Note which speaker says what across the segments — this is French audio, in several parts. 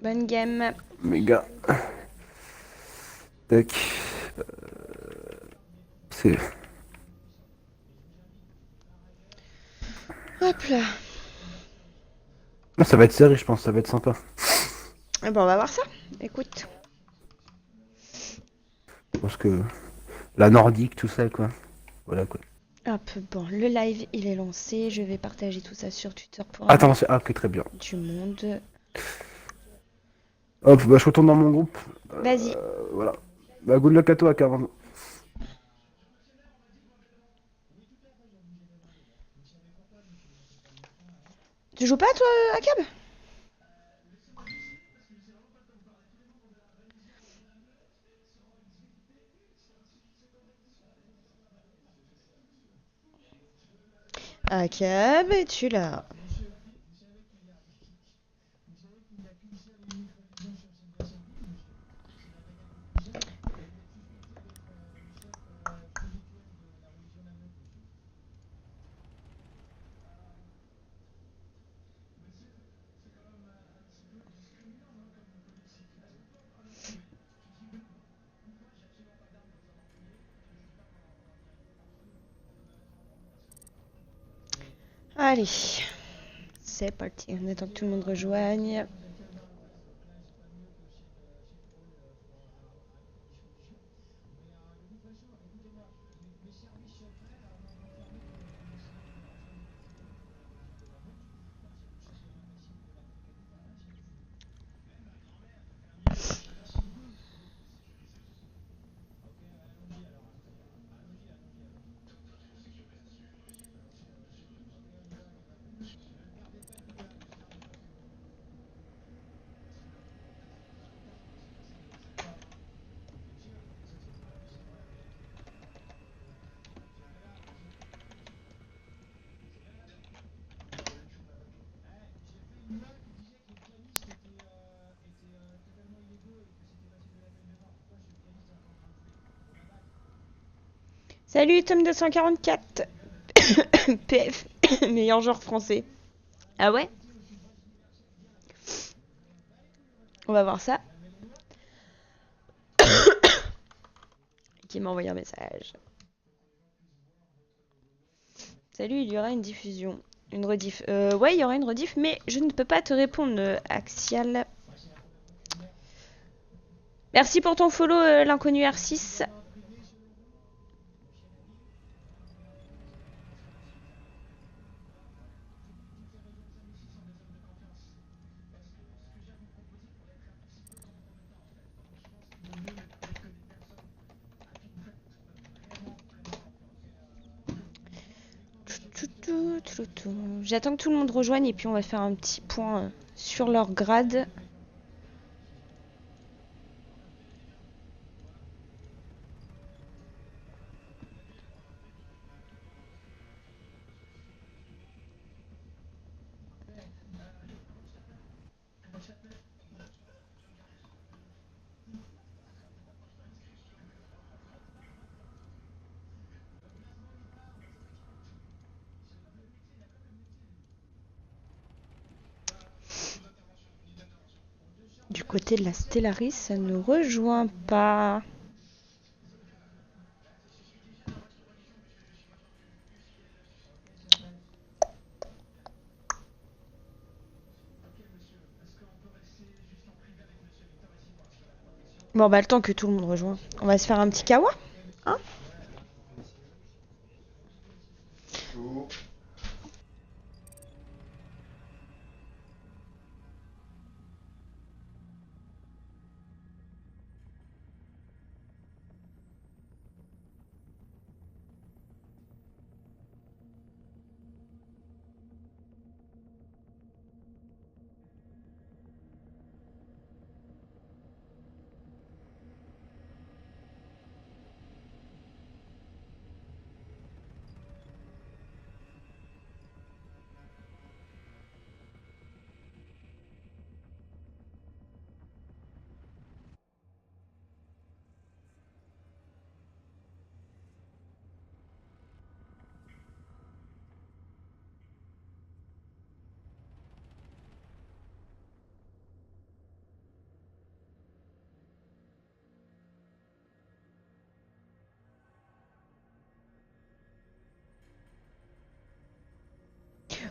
Speaker 1: Bonne game.
Speaker 2: Méga. Tac. C'est.
Speaker 1: Hop là.
Speaker 2: Ah, ça va être serré, je pense, ça va être sympa.
Speaker 1: Eh ben, on va voir ça. Écoute.
Speaker 2: Je pense que la nordique, tout ça, quoi. Voilà, quoi.
Speaker 1: Hop, bon, le live, il est lancé. Je vais partager tout ça sur Twitter pour amener
Speaker 2: Attends, ah, ok, très bien.
Speaker 1: du monde.
Speaker 2: Hop, bah, je retourne dans mon groupe.
Speaker 1: Vas-y.
Speaker 2: Voilà. Bah, good luck à toi, Caron.
Speaker 1: Tu joues pas, toi, Akab? Akab, es-tu là? Allez. C'est parti. On attend que tout le monde rejoigne. Salut, Tom244. PF, meilleur joueur français. Ah ouais? On va voir ça. Qui m'a envoyé un message. Salut, il y aura une diffusion. Une rediff. Ouais, il y aura une rediff, mais je ne peux pas te répondre, Axial. Merci pour ton follow, l'inconnu R6. J'attends que tout le monde rejoigne et puis on va faire un petit point sur leur grade. Du côté de la Stellaris, ça ne rejoint pas. Bon, bah, le temps que tout le monde rejoint, on va se faire un petit kawa, hein?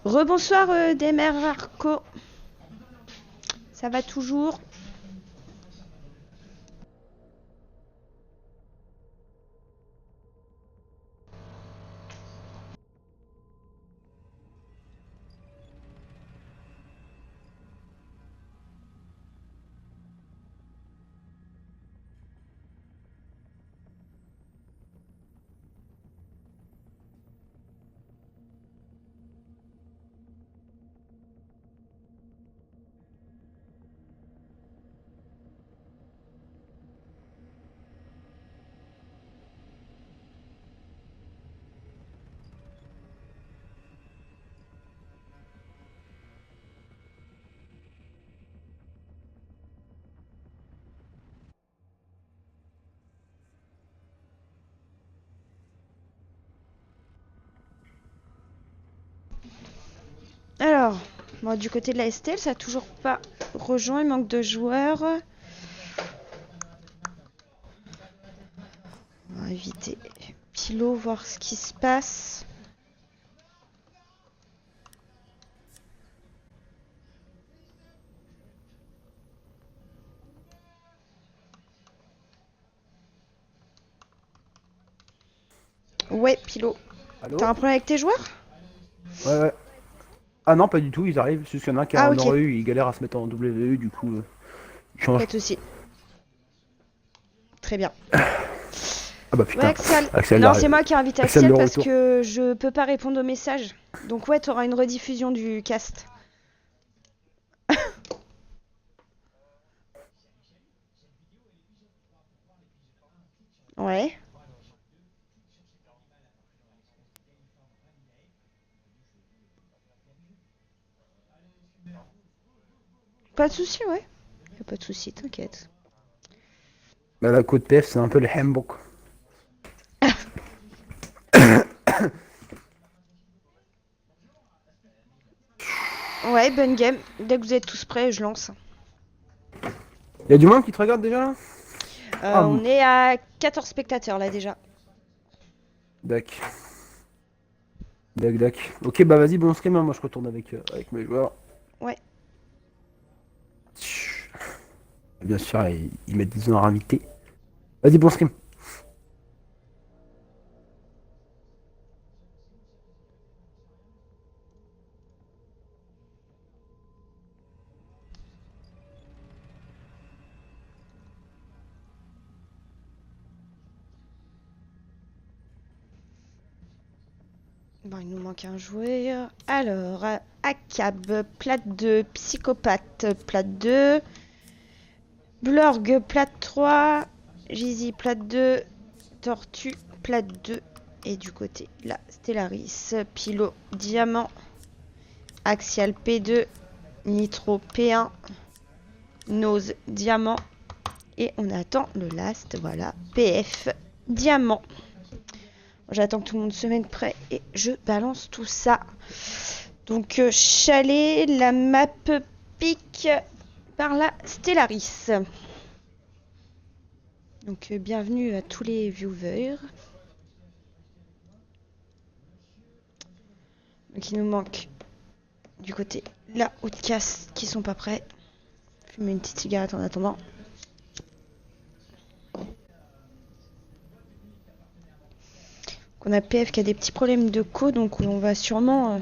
Speaker 1: Rebonsoir Demer Arco. Ça va toujours? Alors, bon, du côté de la STL, ça a toujours pas rejoint, il manque de joueurs. On va éviter Pilot, voir ce qui se passe. Ouais, Pilot.
Speaker 2: Allô?
Speaker 1: T'as un problème avec tes joueurs?
Speaker 2: Ouais. Ah non, pas du tout, ils arrivent. C'est juste qu'il y en a un qui a un
Speaker 1: ok.
Speaker 2: ORU, il galère à se mettre en WE, du coup, il change.
Speaker 1: Pas de soucis. Très bien.
Speaker 2: Ah bah putain,
Speaker 1: Ouais, Axel.
Speaker 2: Axel
Speaker 1: Non,
Speaker 2: arrive.
Speaker 1: c'est moi qui invite
Speaker 2: Axel
Speaker 1: Axel
Speaker 2: de
Speaker 1: parce
Speaker 2: retour.
Speaker 1: que je peux pas répondre aux messages. Donc ouais, t'auras une rediffusion du cast. Ouais. Pas de soucis, ouais. Y a pas de soucis, t'inquiète.
Speaker 2: Bah, la côte PF, c'est un peu le Hamburg.
Speaker 1: Ouais, bonne game. Dès que vous êtes tous prêts, je lance.
Speaker 2: Y'a du monde qui te regarde déjà là?
Speaker 1: On est à 14 spectateurs là déjà.
Speaker 2: Dac. Ok, bah vas-y, bon stream, hein, moi je retourne avec mes joueurs.
Speaker 1: Ouais.
Speaker 2: Bien sûr, ils mettent 10 ans à inviter. Vas-y, bon stream.
Speaker 1: Bon, il nous manque un joueur. Alors, Akab, plate 2, Psychopathe, plate 2, Blorg, plate 3, Gizy, plate 2, Tortue, plate 2. Et du côté, là, Stellaris, Pilot, Diamant, Axial P2, Nitro P1, Nose, Diamant. Et on attend le last, voilà, PF, Diamant. J'attends que tout le monde se mette prêt et je balance tout ça. Donc chalet, la map pique par la Stellaris. Donc bienvenue à tous les viewers. Donc il nous manque du côté la Outcast qui sont pas prêts. Fumer une petite cigarette en attendant. On a PF qui a des petits problèmes de co, donc on va sûrement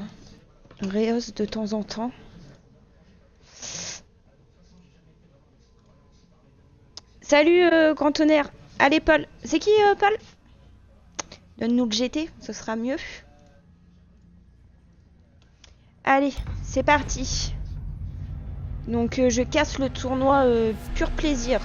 Speaker 1: réhausse de temps en temps. Salut grand tonnerre. Allez Paul. C'est qui Paul? Donne-nous le GT, ce sera mieux. Allez, c'est parti. Donc je casse le tournoi pur plaisir.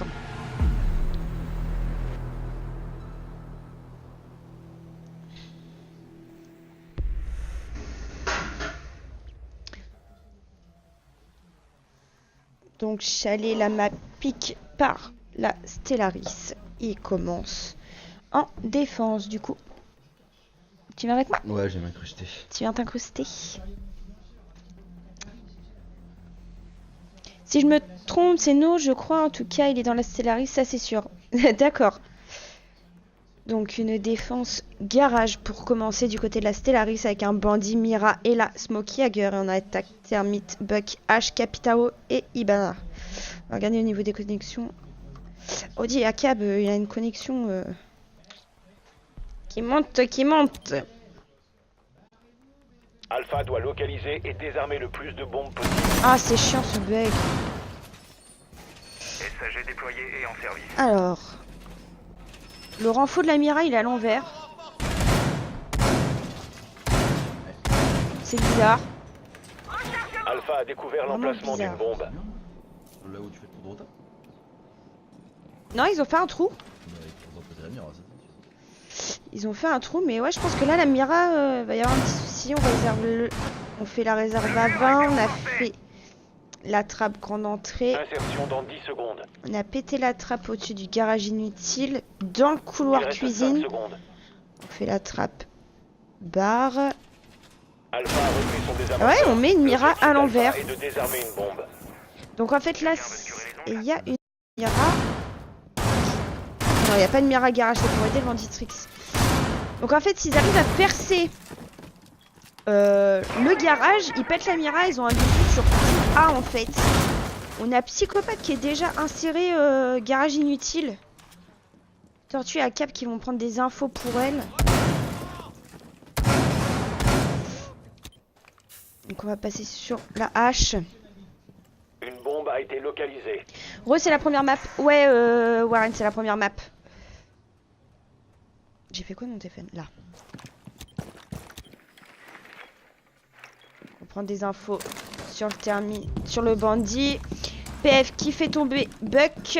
Speaker 1: Donc chalet la map pique par la Stellaris. Il commence en défense du coup. Tu viens avec moi?
Speaker 3: Ouais, j'ai m'incrusté.
Speaker 1: Tu viens t'incruster. Si je me trompe, c'est No, je crois. En tout cas, il est dans la Stellaris, ça c'est sûr. D'accord. Donc une défense garage pour commencer du côté de la Stellaris avec un bandit, Mira et la Smokey Jagger. Et on attaque Termite, Buck, H, Capitao et Ibana. On va regarder au niveau des connexions. Audi et Akab, il y a une connexion qui monte, qui monte.
Speaker 3: Alpha doit localiser et désarmer le plus de bombes possible.
Speaker 1: Ah, c'est chiant ce bug.
Speaker 3: SAG déployé et en service.
Speaker 1: Alors, le renfort de la Mira, il est à l'envers. C'est bizarre.
Speaker 3: Alpha a découvert
Speaker 1: Vraiment
Speaker 3: l'emplacement d'une
Speaker 1: bizarre.
Speaker 3: bombe.
Speaker 4: Là où tu fais le tour de retard.
Speaker 1: Non, ils ont fait un trou.
Speaker 4: On va poser la mire, ça.
Speaker 1: Ils ont fait un trou, mais ouais, je pense que là, la Mira, va y avoir un petit souci. On fait la réserve à 20. On a fait la trappe grande entrée.
Speaker 3: Insertion dans 10 secondes.
Speaker 1: On a pété la trappe au-dessus du garage inutile. Dans le couloir
Speaker 3: Il reste
Speaker 1: cuisine.
Speaker 3: 5 secondes.
Speaker 1: On fait la trappe bar.
Speaker 3: Alpha a repris son désamorceur.
Speaker 1: Ouais, on met une Mira
Speaker 3: L'objectif
Speaker 1: à l'envers.
Speaker 3: d'Alpha est de désarmer une bombe.
Speaker 1: Donc en fait là, il y a une Mira. Non, il n'y a pas de Mira garage, c'est pour aider le Banditrix. Donc en fait, s'ils arrivent à percer le garage, ils pètent la Mira, ils ont un visu sur tout A en fait. On a Psychopathe qui est déjà inséré garage inutile. Tortue et Cap qui vont prendre des infos pour elle. Donc on va passer sur la hache.
Speaker 3: Une bombe a été localisée.
Speaker 1: Re, c'est la première map. Ouais, Warren, c'est la première map. J'ai fait quoi mon téléphone? Là. On prend des infos sur le sur le bandit. PF qui fait tomber Buck.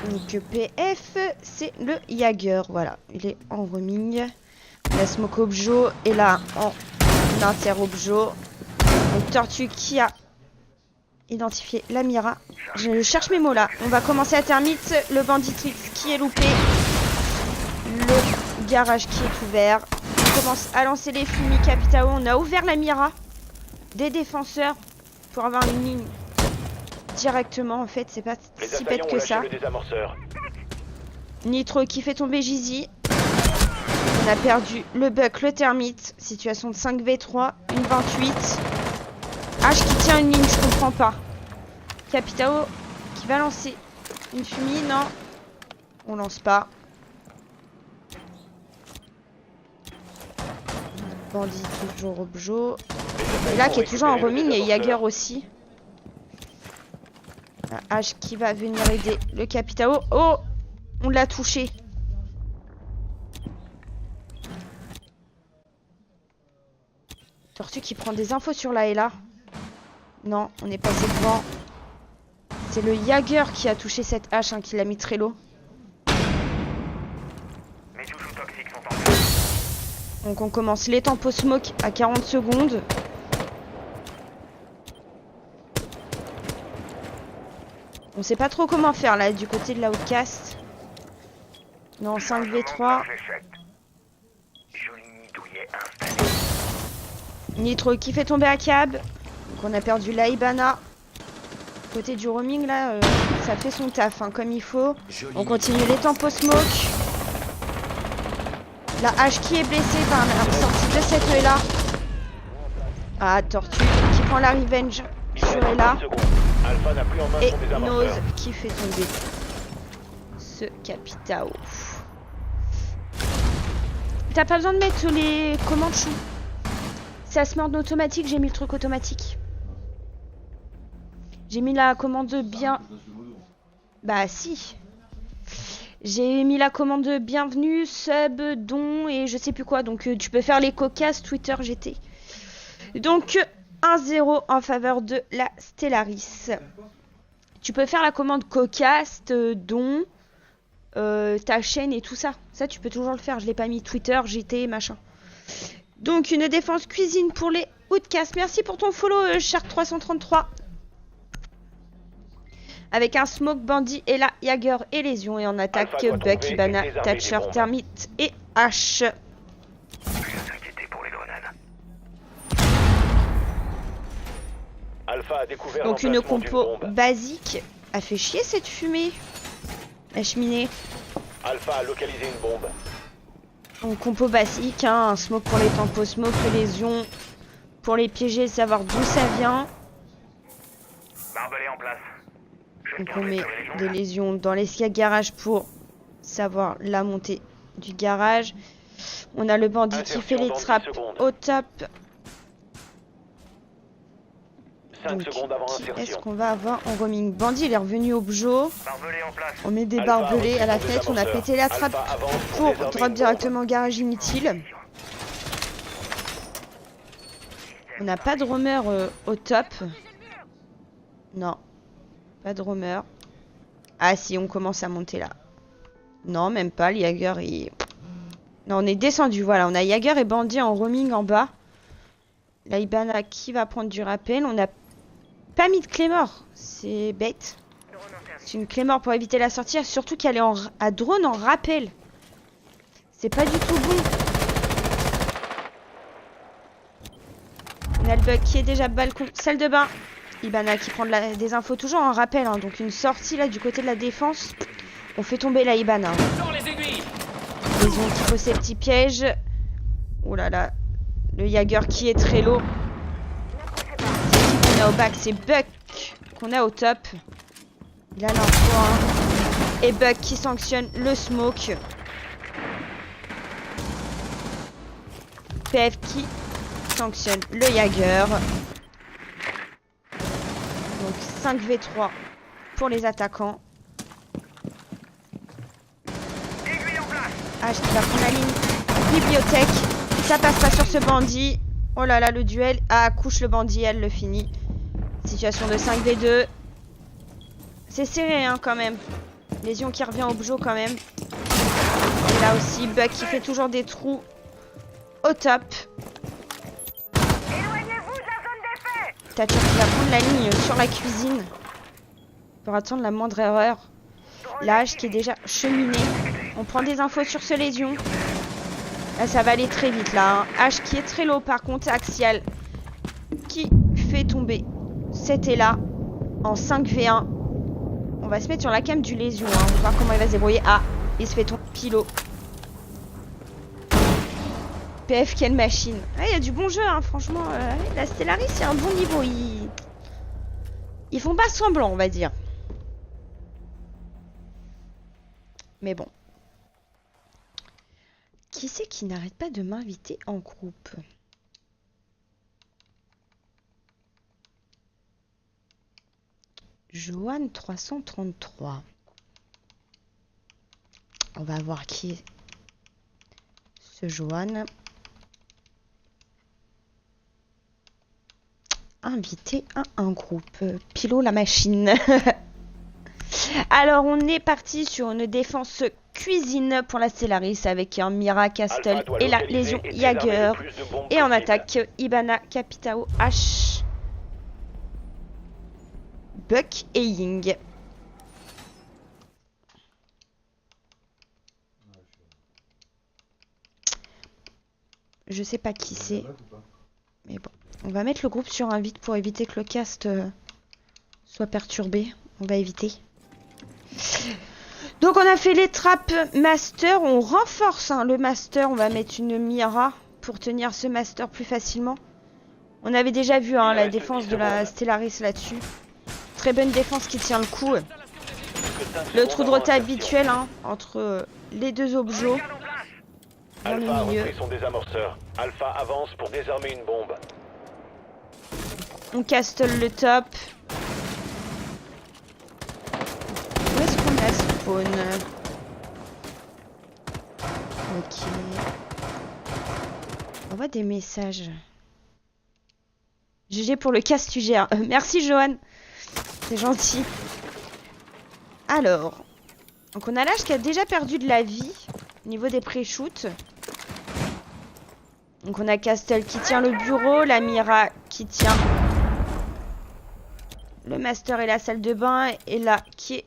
Speaker 1: Donc PF, c'est le Jagger. Voilà, il est en roaming. La Smoke Objo est là en inter-objo. Donc Tortue qui a identifié la Mira. Je cherche mes mots là. On va commencer à Termite. Le Banditrix qui est loupé. Le garage qui est ouvert. On commence à lancer les fumis Capitao. On a ouvert la Mira des défenseurs pour avoir une ligne directement. En fait, c'est pas
Speaker 3: Les
Speaker 1: si
Speaker 3: assaillants
Speaker 1: bête
Speaker 3: ont
Speaker 1: que
Speaker 3: lâché
Speaker 1: ça.
Speaker 3: le désamorceur.
Speaker 1: Nitro qui fait tomber Gizy. On a perdu le Buck, le Termite. Situation de 5v3, une 28. H qui tient une ligne, je comprends pas. Capitao qui va lancer une fumée, non. On lance pas. Bandit toujours objo. Et là qui est toujours en roaming et Jagger aussi. H qui va venir aider le Capitao. Oh, on l'a touché. Tortue qui prend des infos sur la Ella. Non, on est passé devant. C'est le Jagger qui a touché cette hache, hein, qui l'a mis très low.
Speaker 3: Mes touches toxiques sont en place.
Speaker 1: Donc on commence les tempos smoke à 40 secondes. On sait pas trop comment faire là du côté de la Outcast. Non, 5v3. Nitro qui fait tomber Akab. Donc on a perdu la Ibana. Côté du roaming là, ça fait son taf hein, comme il faut. On continue les tempos smoke. La hache qui est blessée par la sortie de cette Ella. Ah, Tortue qui prend la revenge sur Ella.
Speaker 3: Alpha n'a plus en main
Speaker 1: Et
Speaker 3: son
Speaker 1: Nose
Speaker 3: désamorceur.
Speaker 1: qui fait tomber ce Capitao. T'as pas besoin de mettre les commandes chou. Ça se met en automatique, j'ai mis le truc automatique. J'ai mis la commande bien... Bah si. J'ai mis la commande bienvenue, sub, don et je sais plus quoi. Donc tu peux faire les cocasses Twitter GT. Donc 1-0 en faveur de la Stellaris. Tu peux faire la commande cocasse, don, ta chaîne et tout ça. Ça tu peux toujours le faire. Je l'ai pas mis Twitter, GT, machin. Donc une défense cuisine pour les Outcasts. Merci pour ton follow Shark333. Avec un Smoke, Bandit et la Jagger et Lésion. Et en attaque
Speaker 3: Alpha doit
Speaker 1: Buck,
Speaker 3: trouver
Speaker 1: Ibana,
Speaker 3: et désarmer
Speaker 1: Thatcher,
Speaker 3: les bombes.
Speaker 1: Termite et H.
Speaker 3: Plus à s'inquiéter pour les grenades. Alpha a découvert
Speaker 1: Donc une
Speaker 3: l'emplacement d'une
Speaker 1: compo
Speaker 3: bombe.
Speaker 1: basique. A fait chier cette fumée. La cheminée.
Speaker 3: Alpha a localisé une bombe.
Speaker 1: En compo basique, hein, un smoke pour les tempos, smoke lésion pour les piéger, savoir d'où ça vient.
Speaker 3: Barbelé en place.
Speaker 1: Donc on met des lésions dans l'escalier garage pour savoir la montée du garage. On a le bandit qui fait les trappes au top.
Speaker 3: 5
Speaker 1: Donc,
Speaker 3: secondes avant
Speaker 1: qui est-ce
Speaker 3: insertion.
Speaker 1: qu'on va avoir en roaming? Bandit, il est revenu au Bjo.
Speaker 3: Barbelé en place.
Speaker 1: On met des
Speaker 3: Alpha
Speaker 1: barbelés à la
Speaker 3: reçoit des
Speaker 1: tête. On a
Speaker 3: amorceurs.
Speaker 1: pété la trappe
Speaker 3: Alpha avance
Speaker 1: pour
Speaker 3: désarmer
Speaker 1: drop
Speaker 3: une
Speaker 1: directement au garage inutile. On n'a pas de roamer au top. Non. Pas de roamer. Ah si, on commence à monter là. Non, même pas. Le Jaeger, il... Non, on est descendu. Voilà, on a Jaeger et Bandit en roaming en bas. Là, Ibana qui va prendre du rappel. On n'a pas mis de Claymore. C'est bête. C'est une Claymore pour éviter la sortie. Surtout qu'elle est à drone en rappel. C'est pas du tout bon. On a le bug qui est déjà balcon, salle de bain. Ibana qui prend des infos toujours en rappel. Hein. Donc une sortie là du côté de la défense. On fait tomber la Ibana. Lésion qui pose ses petits pièges. Oh là là. Le Jaeger qui est très low. C'est qui qu'on a au back? C'est Buck qu'on a au top. Il a l'info. Hein. Et Buck qui sanctionne le smoke. PF qui sanctionne le Jaeger. Donc 5v3 pour les attaquants. H qui va prendre la ligne bibliothèque. Ça passe pas sur ce bandit. Oh là là, le duel. Ah, couche le bandit, elle le finit. Situation de 5v2. C'est serré hein, quand même. Lésion qui revient au Bjo quand même. Et là aussi, Buck qui fait toujours des trous au top. Thatcher qui va prendre la ligne sur la cuisine pour attendre la moindre erreur. L'âge qui est déjà cheminé. On prend des infos sur ce lésion. Là ça va aller très vite là. Hein. H qui est très low par contre, axial. Qui fait tomber cet là en 5v1. On va se mettre sur la cam du lésion. Hein. On va voir comment il va se débrouiller. Ah, il se fait tomber pilo. PF quelle machine. Il y a du bon jeu hein, franchement. La Stellaris c'est un bon niveau. Ils font pas semblant on va dire. Mais bon. Qui c'est qui n'arrête pas de m'inviter en groupe? Johan 333. On va voir qui est ce Johan. Invité à un groupe. Pilo la machine. Alors on est parti sur une défense cuisine pour la Stellaris avec un Mira Castle et la lésion Jaeger. Et en attaque Ibana, Capitao, H, Buck et Ying. Je sais pas qui c'est. Mais bon. On va mettre le groupe sur invite pour éviter que le cast soit perturbé. On va éviter. Donc on a fait les trappes master. On renforce hein, le master. On va mettre une Mira pour tenir ce master plus facilement. On avait déjà vu hein, la défense de la Stellaris là-dessus. Très bonne défense qui tient le coup. Le trou de rota habituel hein, entre les deux objets. Dans le
Speaker 3: Alpha
Speaker 1: milieu.
Speaker 3: a repris son désamorceur. Alpha avance pour désarmer une bombe.
Speaker 1: On castle le top. Où est-ce qu'on a spawn? Ok. On voit des messages. GG pour le cast tu gères. Merci Johan. C'est gentil. Alors. Donc on a l'âge qui a déjà perdu de la vie. Au niveau des pré-shoots. Donc on a Castle qui tient le bureau. La Mira qui tient le master et la salle de bain. Et là qui est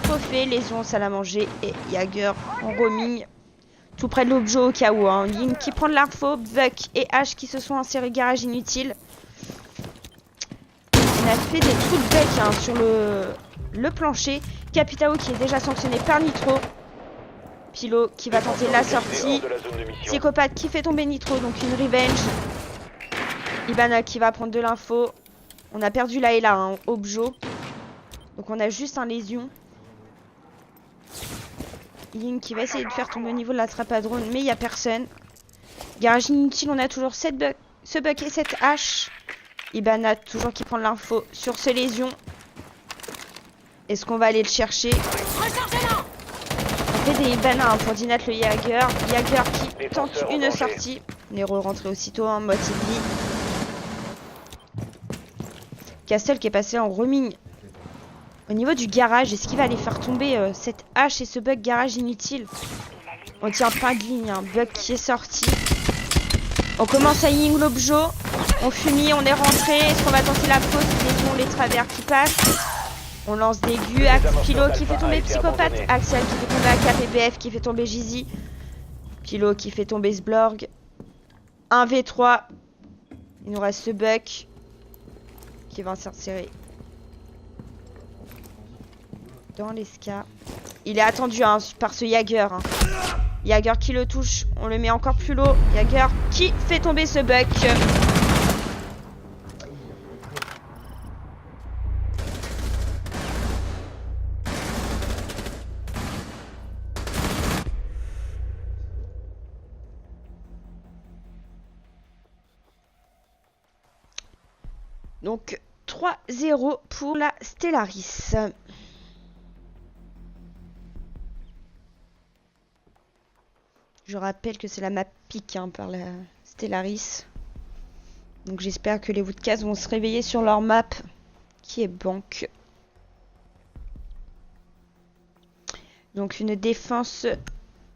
Speaker 1: chauffé. Lésion, salle à manger. Et Jaeger en roaming. Tout près de l'objet au cas où. Hein. Ying qui prend de l'info. Buck et H qui se sont insérés garage inutile. On a fait des trous de bec hein, sur le plancher. Capitao qui est déjà sanctionné par Nitro. Pilo qui va tenter la sortie.
Speaker 3: Hors de la zone de mission.
Speaker 1: Psychopathe qui fait tomber Nitro, donc une revenge. Ibana qui va prendre de l'info. On a perdu la Ella, hein, Objo. Donc on a juste un lésion. Ying qui va essayer de faire tomber au niveau de la trappe à drone, mais il n'y a personne. Garage inutile, on a toujours ce buck et cette hache. Ibana toujours qui prend de l'info sur ce lésion. Est-ce qu'on va aller le chercher? On fait des Ibana hein, pour Dinat le Jaeger. Jaeger qui tente une sortie. Nero rentré aussitôt en mode vie. Castle qui est passé en roaming. Au niveau du garage, est-ce qu'il va aller faire tomber cette hache et ce bug garage inutile? On tient pas de ligne, un bug qui est sorti. On commence à Ying l'objo. On finit, on est rentré. Est-ce qu'on va tenter la pause? Les travers qui passent. On lance des gus. Pilo qui fait tomber Psychopathe. Axel qui fait tomber AK, PBF qui fait tomber Jizy. Pilo qui fait tomber Sblorg. 1v3. Il nous reste ce buck qui va s'insérer dans l'esca. Il est attendu hein, par ce Jaeger. Hein. Jaeger qui le touche. On le met encore plus low. Jaeger qui fait tomber ce buck. Donc 3-0 pour la Stellaris. Je rappelle que c'est la map pique hein, par la Stellaris. Donc j'espère que les Woodcats vont se réveiller sur leur map qui est banque. Donc une défense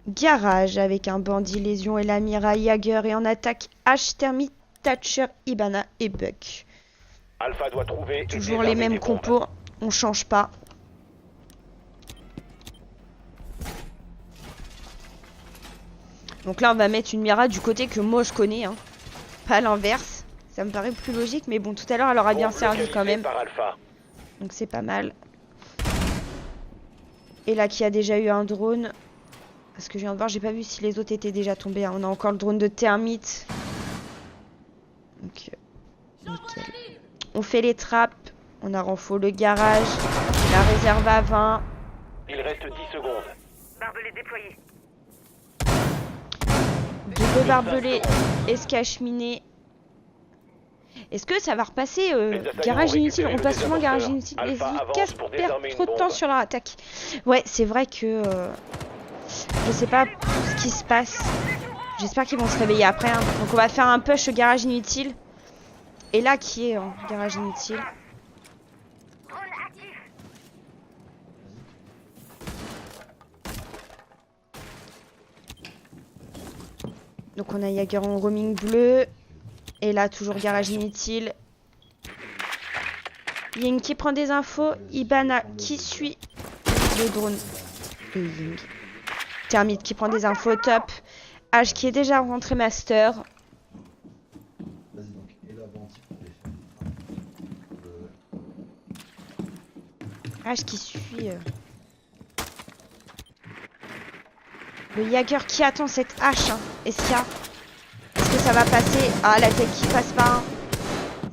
Speaker 1: garage avec un bandit lésion et l'Amira Jaeger et en attaque H Thermite, Thatcher, Ibana et Buck.
Speaker 3: Alpha doit trouver
Speaker 1: Toujours les mêmes compos, on change pas. Donc là on va mettre une Mira du côté que moi je connais, hein. Pas l'inverse. Ça me paraît plus logique, mais bon tout à l'heure elle aura bien servi quand même. Donc c'est pas mal. Et là qui a déjà eu un drone. Parce que je viens de voir, j'ai pas vu si les autres étaient déjà tombés. Hein. On a encore le drone de Thermite. Donc nickel. On fait les trappes. On a renfort le garage. La réserve à 20.
Speaker 3: Il reste 10 secondes.
Speaker 5: Barbelé déployé.
Speaker 1: Double barbelé, escache miné. Est-ce que ça va repasser garage inutile? On passe souvent garage inutile. Les Woodcats perdent trop de temps sur leur attaque. Ouais, c'est vrai que je sais pas ce qui se passe. J'espère qu'ils vont se réveiller après. Hein. Donc on va faire un push garage inutile. Et là qui est en garage inutile. Donc on a Jaeger en roaming bleu. Et là toujours garage inutile. Ying qui prend des infos. Ibana qui suit le drone de Ying. Thermite qui prend des infos top. H qui est déjà rentré master.
Speaker 4: Vas-y donc, et là, bandit pour les
Speaker 1: H qui suit le Jaeger qui attend cette hache. Hein. Est-ce que ça va passer? Ah, la tête qui passe pas. Hein.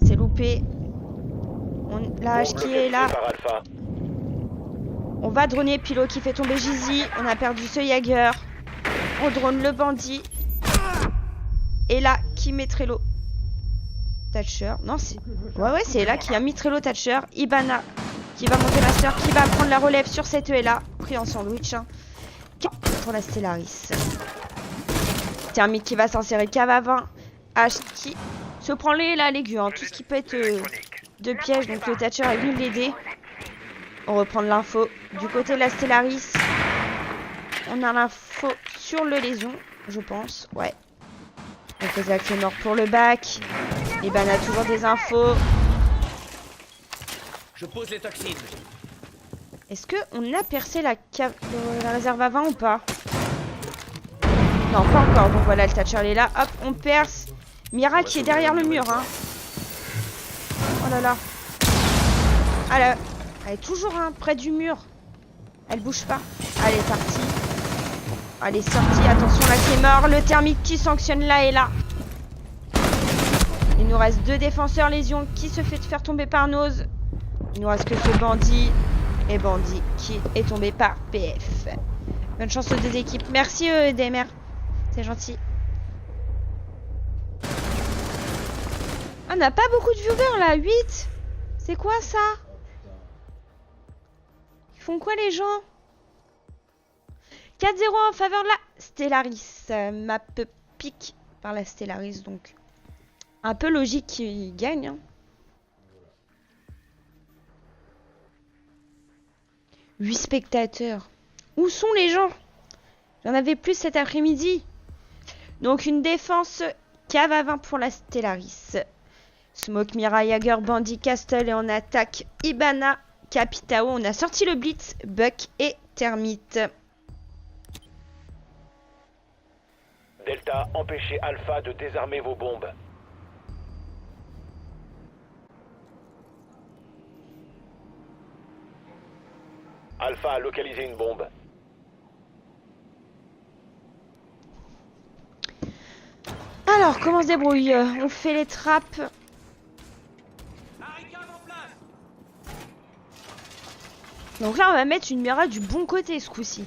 Speaker 1: C'est loupé. La hache qui est là. On va droner Pilo qui fait tomber Jizy. On a perdu ce Jaeger. On drone le bandit. Et là, qui met Trello? Thatcher. Non, c'est... Ouais, c'est là qui a mis Trello Thatcher. Ibana qui va monter master. Qui va prendre la relève sur cette là. Pris en sandwich. Hein. Pour la Stellaris. Thermite qui va s'insérer cave à 20. H qui se prend les légumes. Hein. Tout ce qui peut être de piège. Donc le Thatcher est venu l'aider. On reprend de l'info du côté de la Stellaris. On a l'info sur le lésion, je pense. Ouais. On faisait accès mort pour le bac. Et ben on a toujours des infos.
Speaker 3: Je pose les toxines.
Speaker 1: Est-ce qu'on a percé la réserve à 20 ou pas? Non, pas encore. Donc voilà, le Thatcher est là. Hop, on perce. Mira qui est derrière le mur. Hein. Oh là là. Ah, elle est toujours hein, près du mur. Elle bouge pas. Allez, parti. Allez, sortie. Attention, là, c'est mort. Le thermique qui sanctionne là et là. Il nous reste 2 défenseurs. Lésion qui se fait faire tomber par Nose. Il nous reste que ce bandit. Et bandit qui est tombé par PF. Bonne chance aux 2 équipes. Merci DMR. C'est gentil. Ah, on n'a pas beaucoup de viewers là. 8. C'est quoi ça? Ils font quoi les gens? 4-0 en faveur de la Stellaris. Map pique par la Stellaris, donc un peu logique qu'il gagne. Hein. 8 spectateurs. Où sont les gens? J'en avais plus cet après-midi. Donc une défense cave à 20 pour la Stellaris. Smoke, Mira, Jagger, Bandit, Castle et en attaque Ibana, Capitao. On a sorti le Blitz, Buck et Termite.
Speaker 3: Delta, empêchez Alpha de désarmer vos bombes. Alpha a localisé une bombe.
Speaker 1: Alors, comment on se débrouille? On fait les trappes. Donc là, on va mettre une Mira du bon côté ce coup-ci.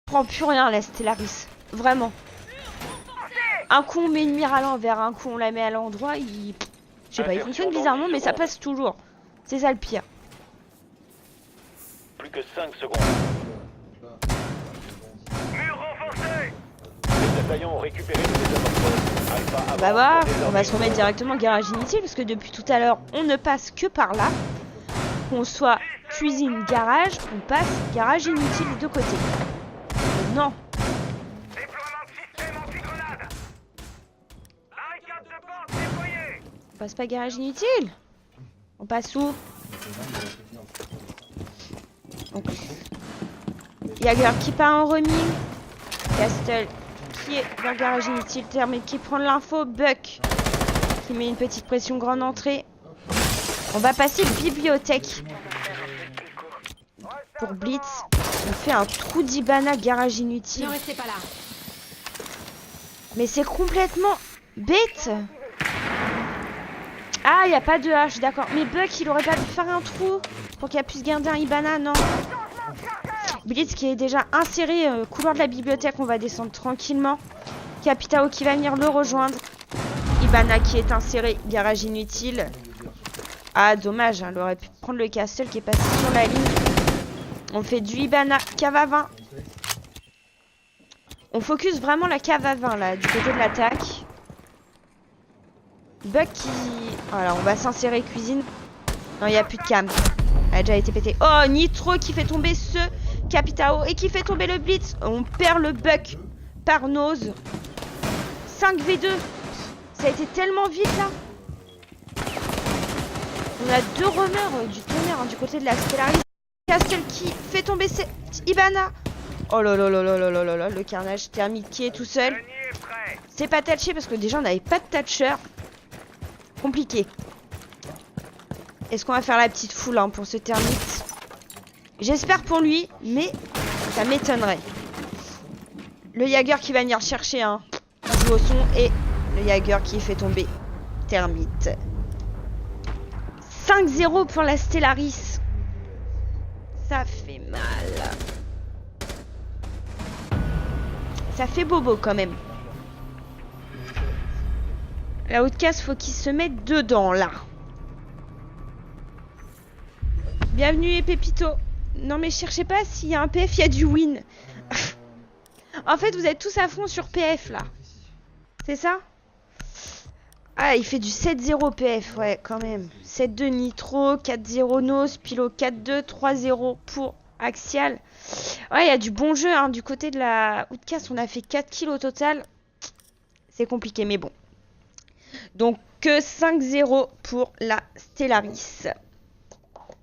Speaker 1: On prend plus rien la Stellaris. Vraiment. Un coup, on met une Mira à l'envers, un coup, on la met à l'endroit. Je sais pas, il fonctionne bizarrement, mais ça passe toujours. C'est ça le pire.
Speaker 3: Plus que 5 secondes. Mur renforcé. Les assaillants ont récupéré le désamorceur. Alpha avance
Speaker 1: Bah voilà,
Speaker 3: pour désarmer
Speaker 1: on va se
Speaker 3: vos
Speaker 1: remettre
Speaker 3: bombes.
Speaker 1: directement garage inutile parce que depuis tout à l'heure, on ne passe que par là. Qu'on soit cuisine, garage, on passe garage inutile de côté. Non.
Speaker 3: Déploiement de système anti-grenade. Barricade de porte déployée.
Speaker 1: On passe pas garage inutile. On passe où? Donc, Jagger qui part en roaming. Castle qui est vers garage inutile. Termite qui prend de l'info. Buck qui met une petite pression grande entrée. On va passer bibliothèque. Pour Blitz, on fait un trou d'Ibana garage inutile.
Speaker 5: Ne restez pas là.
Speaker 1: Mais c'est complètement bête. Ah, il n'y a pas de hache, d'accord. Mais Buck, il aurait pas pu faire un trou pour qu'il puisse garder un Ibana, non. Blitz qui est déjà inséré couloir de la bibliothèque, on va descendre tranquillement. Capitao qui va venir le rejoindre. Ibana qui est inséré, garage inutile. Ah, dommage, hein, elle aurait pu prendre le castle qui est passé sur la ligne. On fait du Ibana, cave à 20. On focus vraiment la cave à 20 là, du côté de l'attaque. Buck qui... Voilà, on va s'insérer cuisine. Non, il n'y a plus de cam. Elle a déjà été pétée. Oh, Nitro qui fait tomber ce Capitao et qui fait tomber le Blitz. On perd le Buck par Nose. 5v2. Ça a été tellement vite là. On a 2 runners du tonnerre hein, du côté de la Stellaris. Castle qui fait tomber cette Ibana. Oh là là là là là là là là, le carnage thermique qui est tout seul. C'est pas touché parce que déjà on n'avait pas de thatcher. Compliqué. Est-ce qu'on va faire la petite foule hein, pour ce thermite? J'espère pour lui, mais ça m'étonnerait. Le Jagger qui va venir chercher un joue au son et le Jagger qui fait tomber thermite. 5-0 pour la Stellaris. Ça fait mal. Ça fait bobo quand même. La Outcast, faut qu'il se mette dedans là. Bienvenue Pépito. Non mais cherchez pas s'il y a un PF, il y a du win. En fait, vous êtes tous à fond sur PF là. C'est ça? Ah, il fait du 7-0 PF, ouais, quand même. 7-2 Nitro, 4-0 Nos, Pilo 4-2, 3-0 pour Axial. Ouais, il y a du bon jeu, hein. Du côté de la Outcast, on a fait 4 kills au total. C'est compliqué, mais bon. Donc, que 5-0 pour la Stellaris. Donc,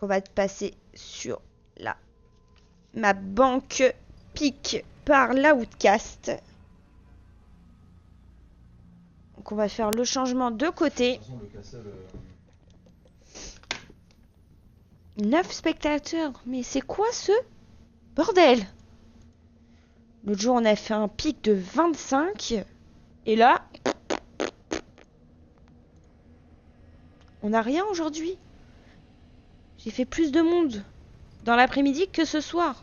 Speaker 1: on va passer sur ma banque pique par la Outcast. Donc on va faire le changement de côté.
Speaker 4: De toute façon, le castle,
Speaker 1: 9 spectateurs. Mais c'est quoi ce bordel? L'autre jour, on a fait un pic de 25. Et là... On n'a rien aujourd'hui. J'ai fait plus de monde dans l'après-midi que ce soir.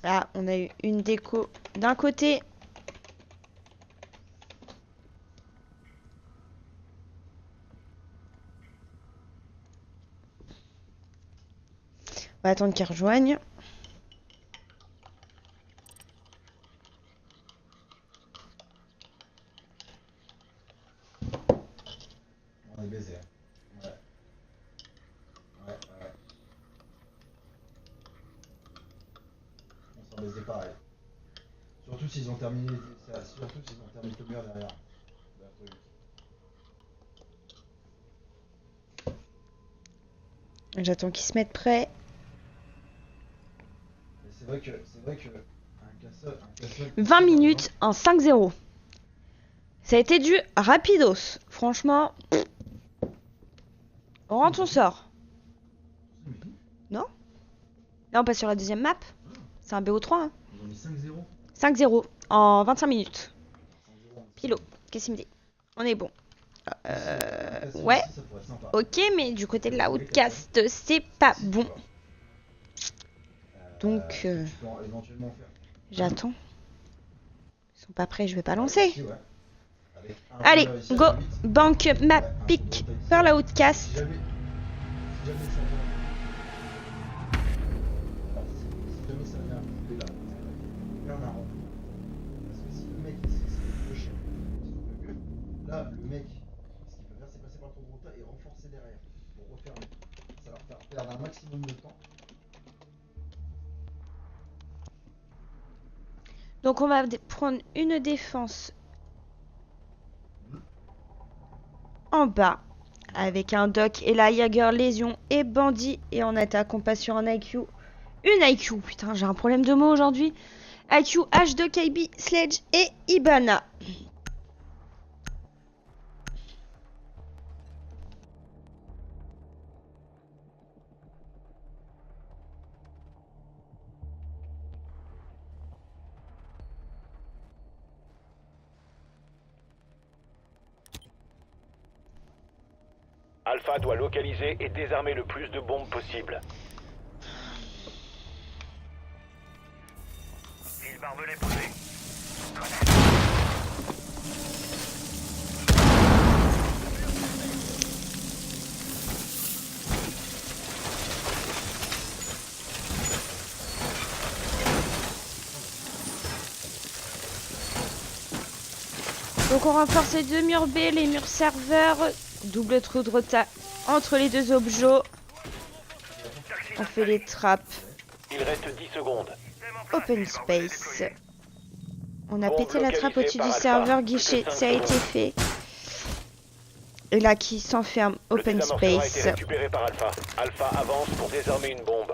Speaker 1: Ah, on a eu une déco d'un côté. On va attendre qu'ils rejoignent.
Speaker 4: On est baisé. Ouais. Ouais. On s'en baisé pareil. Surtout s'ils ont terminé. Surtout s'ils ont terminé le mur derrière. La truc.
Speaker 1: J'attends qu'ils se mettent prêts.
Speaker 4: Mais c'est vrai que un casseur
Speaker 1: 20 minutes en 5-0. Ça a été du rapidos. Franchement, on rentre, on sort. Non? Là, on passe sur la deuxième map. C'est un BO3. Hein.
Speaker 4: Ils ont mis 5-0.
Speaker 1: 5-0 en 25 minutes. Pilo, qu'est-ce qu'il me dit? On est bon. Ouais. Ok, mais du côté de la Outcast, c'est pas bon. Donc,
Speaker 4: Tu peux éventuellement faire.
Speaker 1: j'attends. Ils sont pas prêts, je vais pas lancer.
Speaker 4: Si, ouais. Avec un
Speaker 1: Allez,
Speaker 4: réussi à
Speaker 1: go.
Speaker 4: 8.
Speaker 1: Banque ma pique par la Outcast.
Speaker 4: Si jamais ça vient. Si jamais ça vient couper là, il y en a un rond. Parce que si le mec il se gauche, là le mec, ce qu'il peut faire c'est passer par le gros tas et renforcer derrière pour refermer. Ça va leur faire perdre un maximum de temps.
Speaker 1: Donc on va prendre une défense en bas avec un Doc et la Jagger, Lésion et Bandit. Et en attaque, on passe sur un IQ. Une IQ, putain, j'ai un problème de mots aujourd'hui. IQ, H2, KB, Sledge et Ibana.
Speaker 3: Alpha doit localiser et désarmer le plus de bombes possible. Il barbelé posé.
Speaker 1: Donc on renforce les deux murs B, les murs serveurs. Double trou de retard entre les deux objets. On fait les trappes.
Speaker 3: Il reste 10 secondes.
Speaker 1: Open space. On a
Speaker 3: Bombe
Speaker 1: pété la trappe
Speaker 3: localisée
Speaker 1: au-dessus
Speaker 3: par
Speaker 1: du
Speaker 3: Alpha.
Speaker 1: serveur
Speaker 3: Plus que
Speaker 1: guichet.
Speaker 3: 5
Speaker 1: Ça a été
Speaker 3: secondes.
Speaker 1: fait. Et là qui s'enferme. Open
Speaker 3: Le désamorceur a
Speaker 1: space.
Speaker 3: été récupéré par Alpha. Alpha avance pour désarmer une bombe.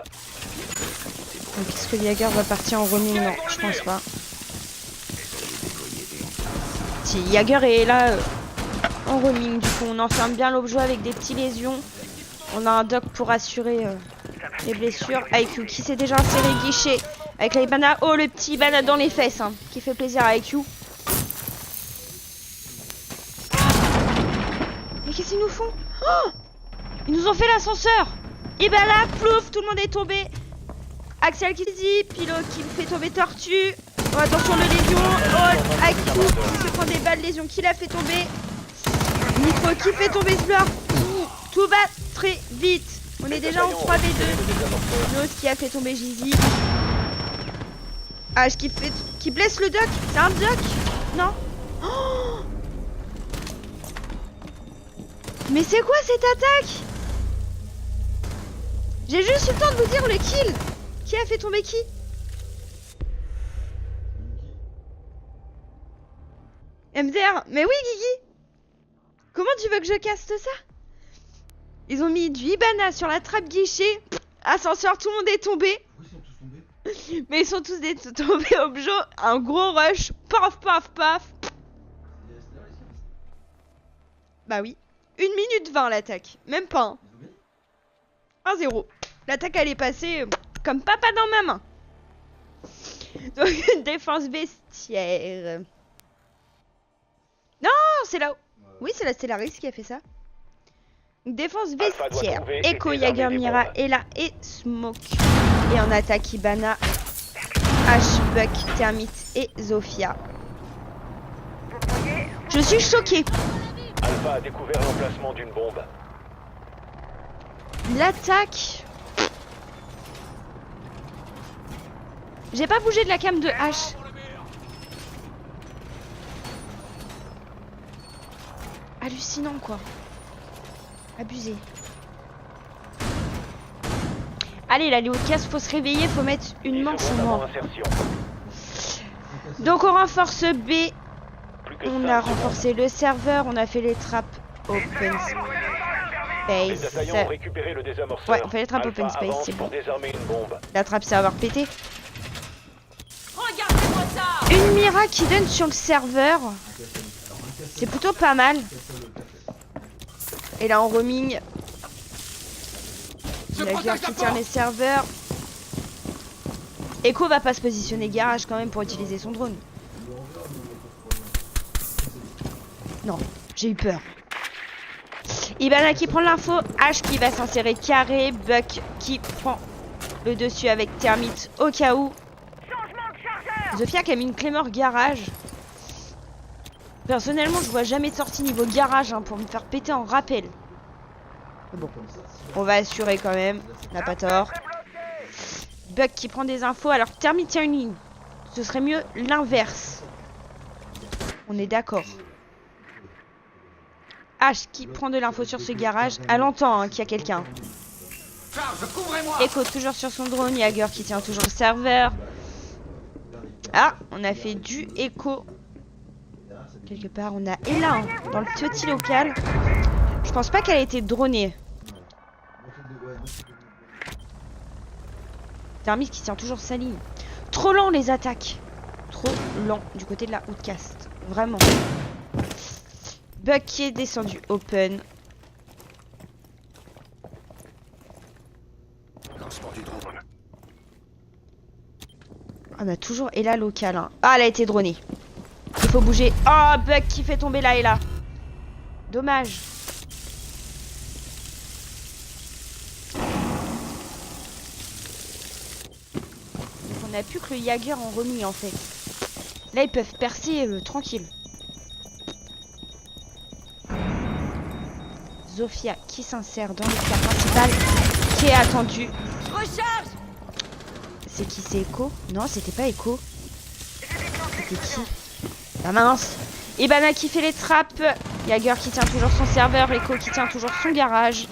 Speaker 1: Donc est-ce que Jagger va partir en roaming? Non, je pense pas. Si Jagger est là en roaming, du coup on enferme bien l'objet avec des petits lésions. On a un doc pour assurer les blessures. IQ qui s'est déjà inséré guichet avec la Ibana. Oh, le petit Ibana dans les fesses hein, qui fait plaisir à IQ. Mais qu'est-ce qu'ils nous font? Oh, ils nous ont fait l'ascenseur. Ibana, plouf, tout le monde est tombé. Axel qui se dit, Pilo qui me fait tomber Tortue. Oh, attention le Lésion. Oh, IQ qui se prend des balles, Lésion qui l'a fait tomber. Nitro qui fait tomber Splur. Tout va très vite. On est déjà en 3v2. Nose qui a fait tomber Gizy. H qui blesse le doc. C'est un doc? Non. Oh, mais c'est quoi cette attaque? J'ai juste eu le temps de vous dire le kill. Qui a fait tomber qui? MDR. Mais oui Guigui. Comment tu veux que je caste ça? Ils ont mis du Ibana sur la trappe guichet. Ascenseur, tout le monde est tombé.
Speaker 4: Pourquoi ils sont tous tombés?
Speaker 1: Mais ils sont tous tombés au bjo. Un gros rush. Paf, paf, paf. Bah oui. 1 minute 20 l'attaque. Même pas. Hein. 1-0. L'attaque elle est passée comme papa dans ma main. Donc une défense vestiaire. Non, c'est là. Oui, c'est la Stellaris qui a fait ça. Défense
Speaker 3: Alpha doit
Speaker 1: vestiaire.
Speaker 3: trouver et
Speaker 1: Echo,
Speaker 3: désarmer
Speaker 1: Jaeger,
Speaker 3: les
Speaker 1: Mira,
Speaker 3: bombes.
Speaker 1: Ella et Smoke. Et en attaque Ibana, Ash, Buck, Thermite et Zofia. Je suis choquée.
Speaker 3: Alpha a découvert l'emplacement d'une bombe.
Speaker 1: L'attaque. J'ai pas bougé de la cam de H. Hallucinant quoi. Abusé. Allez, là, les hauts de casse, faut se réveiller, faut mettre une
Speaker 3: 10
Speaker 1: manche au
Speaker 3: secondes avant
Speaker 1: moins.
Speaker 3: insertion.
Speaker 1: Donc on renforce B.
Speaker 3: Plus que
Speaker 1: On
Speaker 3: 5
Speaker 1: a
Speaker 3: secondes.
Speaker 1: renforcé le serveur, on a fait les trappes open
Speaker 3: Les
Speaker 1: space.
Speaker 3: assaillants ont récupéré le désamorceur.
Speaker 1: Ouais, on fait les trappes
Speaker 3: Alpha
Speaker 1: open space,
Speaker 3: avance
Speaker 1: c'est
Speaker 3: pour
Speaker 1: bon.
Speaker 3: désarmer une bombe.
Speaker 1: La trappe serveur pété.
Speaker 5: Regardez-moi ça.
Speaker 1: Une Mira qui donne sur le serveur. C'est plutôt pas mal. Et là en roaming. Jaeger qui tient les serveurs. Echo va pas se positionner garage quand même pour utiliser son drone. Non, j'ai eu peur. Ibana qui prend l'info, H qui va s'insérer carré, Buck qui prend le dessus avec Thermite au cas où. Zofia qui a mis une clé mort garage. Personnellement, je vois jamais de sortie niveau garage hein, pour me faire péter en rappel. Mais bon, on va assurer quand même, on n'a pas tort. Buck qui prend des infos, alors Thermite tient une ligne. Ce serait mieux l'inverse. On est d'accord. H qui prend de l'info sur ce garage. Elle entend hein, qu'il y a quelqu'un. Echo toujours sur son drone. Jaeger qui tient toujours le serveur. Ah, on a fait du Echo. Quelque part, on a Ella hein, dans le petit local. Je pense pas qu'elle a été dronée. Thermite qui tient toujours sa ligne. Trop lent les attaques. Trop lent du côté de la Outcast. Vraiment. Buck qui est descendu open. On a toujours Ella local. Hein. Ah, elle a été dronée. Il faut bouger. Oh, Buck qui fait tomber la Ella. Dommage. On n'a plus que le Jaeger en remis en fait. Là, ils peuvent percer tranquille. Zofia qui s'insère dans l'escale principal, qui est attendu.
Speaker 5: Recharge.
Speaker 1: C'est qui? C'est Echo? Non, c'était pas Echo. C'était qui? Ah mince. Ibana qui fait les trappes. Jaeger qui tient toujours son serveur. Echo qui tient toujours son garage.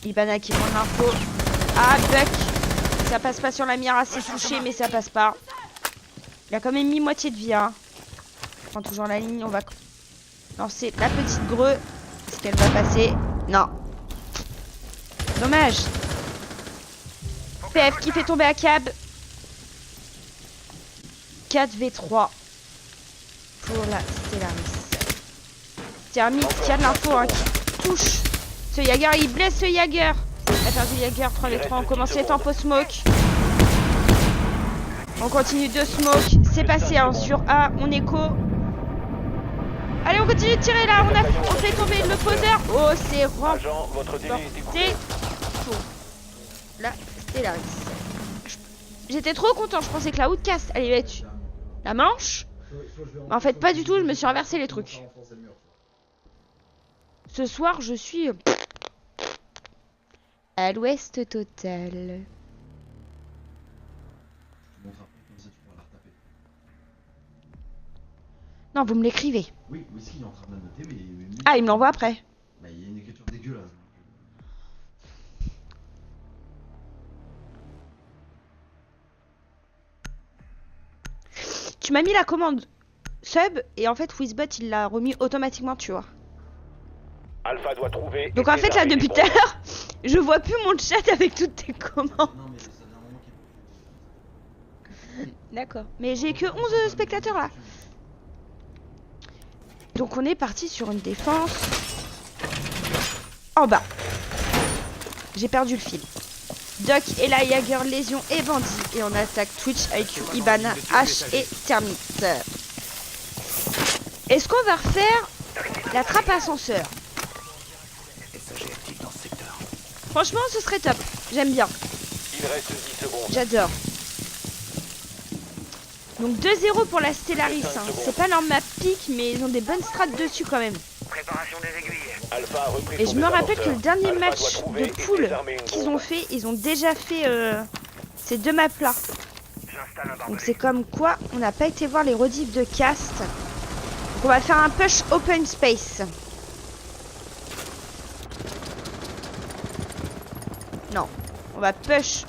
Speaker 1: Ibana qui prend l'info. Ah, Buck. Ça passe pas sur la Mira, c'est touché, mais ça passe pas. Il a quand même mis moitié de vie. Hein. On prend toujours la ligne. On va lancer la petite greu. Est-ce qu'elle va passer? Non. Dommage. PF qui fait tomber à cab. 4v3 pour la Stellaris. Thermite qui a de l'info hein, qui touche. Ce Jaeger, il blesse ce Jaeger. Il a perdu Jaeger 3v3. On commence les tempos smoke. On continue de smoke. C'est passé hein, sur A. On écho. Allez, on continue de tirer là. On fait tomber le poseur. Oh, c'est
Speaker 3: Agent, votre délai est écoulé.
Speaker 1: pour la Stellaris. J'étais trop content. Je pensais que la Outcast allait être la manche. Mais en fait, pas du tout. Je me suis inversé les trucs. Ce soir, je suis à l'ouest total. Non, vous me l'écrivez.
Speaker 4: Oui, Whisky est en train de la noter, mais.
Speaker 1: Ah, il me l'envoie après.
Speaker 4: Bah, il y a une écriture dégueulasse.
Speaker 1: Tu m'as mis la commande sub et en fait Wizbot il l'a remis automatiquement, tu vois.
Speaker 3: Alpha doit trouver.
Speaker 1: Donc
Speaker 3: et
Speaker 1: en fait là
Speaker 3: désarmer
Speaker 1: depuis
Speaker 3: les
Speaker 1: tout à
Speaker 3: bombes.
Speaker 1: l'heure, je vois plus mon chat avec toutes tes commandes.
Speaker 4: Non, mais ça fait un moment qu'il.
Speaker 1: D'accord. Mais j'ai que 11 spectateurs là. Donc on est parti sur une défense en bas. J'ai perdu le fil. Doc, Ela, Jagger, Lésion et Bandit. Et on attaque Twitch, IQ, Ibana, H et Termite. Est-ce qu'on va refaire la trappe ascenseur? Franchement, ce serait top. J'aime bien.
Speaker 3: Il reste 10 secondes.
Speaker 1: J'adore. Donc 2-0 pour la Stellaris. Hein. C'est pas leur map pique, mais ils ont des bonnes strates dessus quand même.
Speaker 3: Préparation des aiguilles. Alpha a repris
Speaker 1: Et
Speaker 3: son
Speaker 1: je me rappelle que le
Speaker 3: désamorceur.
Speaker 1: dernier
Speaker 3: Alpha
Speaker 1: match
Speaker 3: doit trouver
Speaker 1: de
Speaker 3: et
Speaker 1: poule
Speaker 3: désarmer une
Speaker 1: qu'ils
Speaker 3: bombe.
Speaker 1: ont fait, ils ont déjà fait ces deux maps là.
Speaker 3: J'installe un
Speaker 1: Donc
Speaker 3: barbelé.
Speaker 1: c'est comme quoi on n'a pas été voir les rediffs de cast. Donc on va faire un push open space. Non, on va push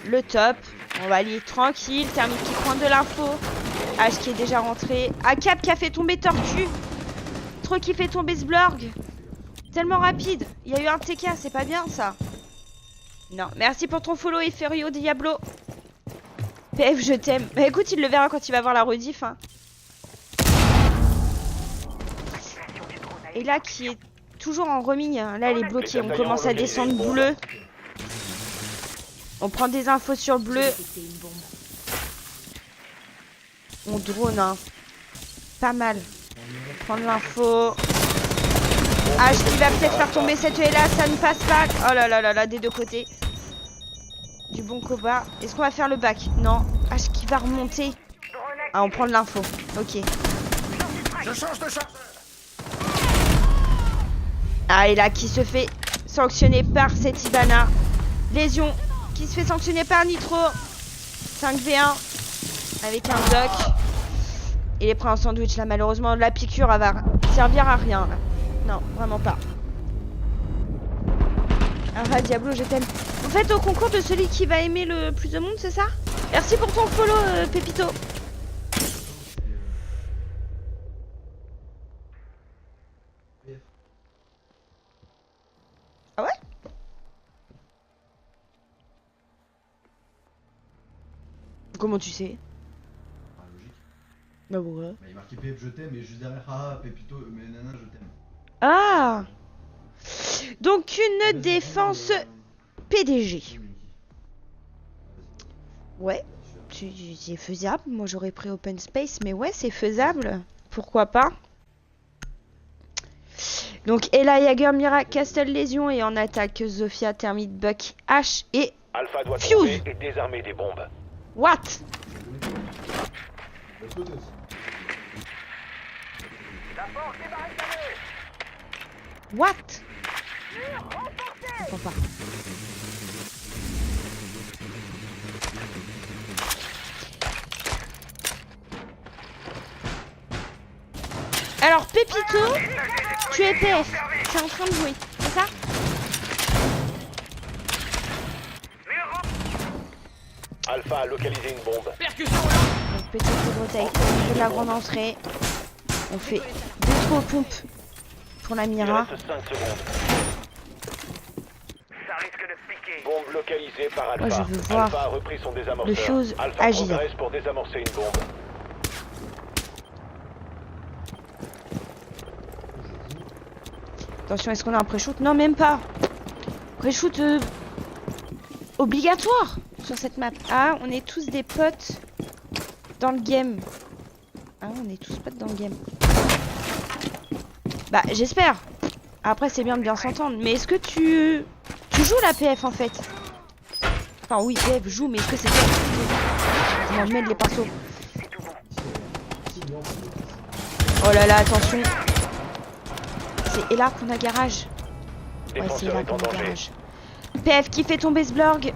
Speaker 1: le top. On va aller tranquille. Thermique qui prend de l'info. H qui est déjà rentré. Akab qui a fait tomber Tortue. Trop qui fait tomber Sblorg. Tellement rapide. Il y a eu un TK, c'est pas bien ça. Non, merci pour ton follow et Ferio Diablo. PF, je t'aime. Bah écoute, il le verra quand il va voir la rediff. Hein. Et là, qui est toujours en roaming. Hein. Là, elle est bloquée. On commence à descendre bleu. On prend des infos sur bleu. On drone, hein. Pas mal. On prend de l'info. H qui va peut-être faire tomber cette haie là, ça ne passe pas. Oh là là là là, des deux côtés. Du bon combat. Est-ce qu'on va faire le back? Non. H qui va remonter. Ah, on prend de l'info. Ok.
Speaker 3: Je change de champ.
Speaker 1: Ah, et là, qui se fait sanctionner par cette Ibana. Lésion qui se fait sanctionner par Nitro. 5v1 avec un doc. Il est prêt en sandwich là, malheureusement. La piqûre, elle va servir à rien là. Non, vraiment pas. Ah, Diablo, je t'aime. En fait, au concours de celui qui va aimer le plus de monde, c'est ça? Merci pour ton follow, Pépito. Ah ouais? Comment tu sais?
Speaker 4: Ah, logique.
Speaker 1: Bah ouais.
Speaker 4: Bah, il est marqué PF je t'aime et juste derrière, ah Pépito, mais nana je t'aime.
Speaker 1: Ah! Donc une défense PDG. Ouais, c'est faisable. Moi j'aurais pris Open Space, mais ouais, c'est faisable. Pourquoi pas? Donc Ela, Jagger, Mira, Castle, Lésion et en attaque Zofia, Thermite, Buck, H et
Speaker 3: Alpha doit
Speaker 1: Fuse.
Speaker 3: trouver et désarmer des bombes.
Speaker 1: What?
Speaker 3: La porte est barricadée.
Speaker 1: What? Je comprends pas. Alors Pépito, tu es PF, tu es en train de jouer, c'est ça?
Speaker 3: Alpha a localisé une bombe.
Speaker 1: Donc petit photovoltaïque au niveau de la grande entrée. On fait deux trous aux pompes pour la
Speaker 3: Il
Speaker 1: Mira.
Speaker 3: reste 5 secondes. Ça risque de piquer. Bombe localisée par Alpha.
Speaker 1: Moi, je veux voir
Speaker 3: Alpha a repris son désamorceur.
Speaker 1: le Fuse
Speaker 3: Alpha
Speaker 1: agir.
Speaker 3: progresse pour désamorcer une bombe.
Speaker 1: Attention, est-ce qu'on a un pré-shoot? Non, même pas. Pré-shoot obligatoire sur cette map. Ah, on est tous des potes dans le game. Ah, on est tous potes dans le game. Bah, j'espère. Après, c'est bien de bien s'entendre. Mais est-ce que tu joues la PF en fait? Enfin, oui, PF joue, mais est-ce que c'est toi? Je m'en mêle les pinceaux. Oh là là, attention. C'est Ela qu'on a garage. Ouais, c'est
Speaker 3: Défenseur
Speaker 1: Ela
Speaker 3: est en
Speaker 1: qu'on a
Speaker 3: danger.
Speaker 1: garage. PF qui fait tomber Sblorg.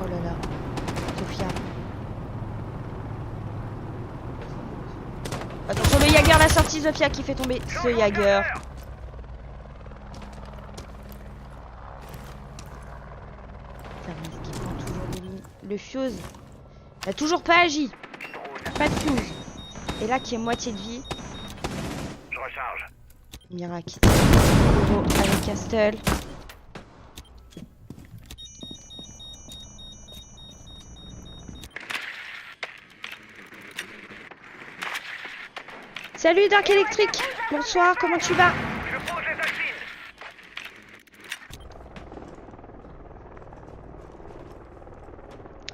Speaker 1: Oh là là. Sophia. Attention, le Jagger, la sortie, Sophia qui fait tomber ce Jagger. Termite qui prend toujours des lignes. Le Fuse n'a toujours pas agi. Pas de Fuse. Et là qui est moitié de vie.
Speaker 3: Je recharge.
Speaker 1: Mira qui tire de nouveau avec Castle. Salut Dark Electric. Bonsoir, comment tu vas?
Speaker 3: Je pose les assises.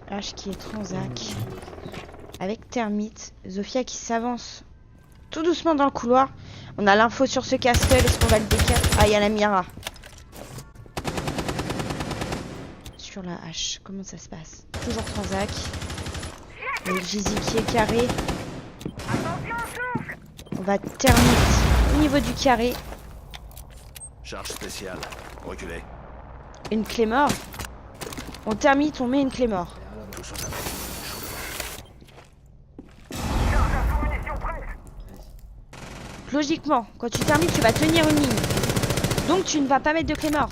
Speaker 1: H qui est Transac. Avec Thermite. Zofia qui s'avance tout doucement dans le couloir. On a l'info sur ce castle. Est-ce qu'on va le décaler? Ah, il y a la Mira. Sur la H, comment ça se passe? Toujours Transac. Le Gizy qui est carré. On va Thermite au niveau du carré.
Speaker 5: Charge spéciale. Reculez.
Speaker 1: Une clé mort. On Thermite, on met une clé mort.
Speaker 5: Tous en avant.
Speaker 1: Logiquement, quand tu termines, tu vas tenir une ligne. Donc tu ne vas pas mettre de clé mort.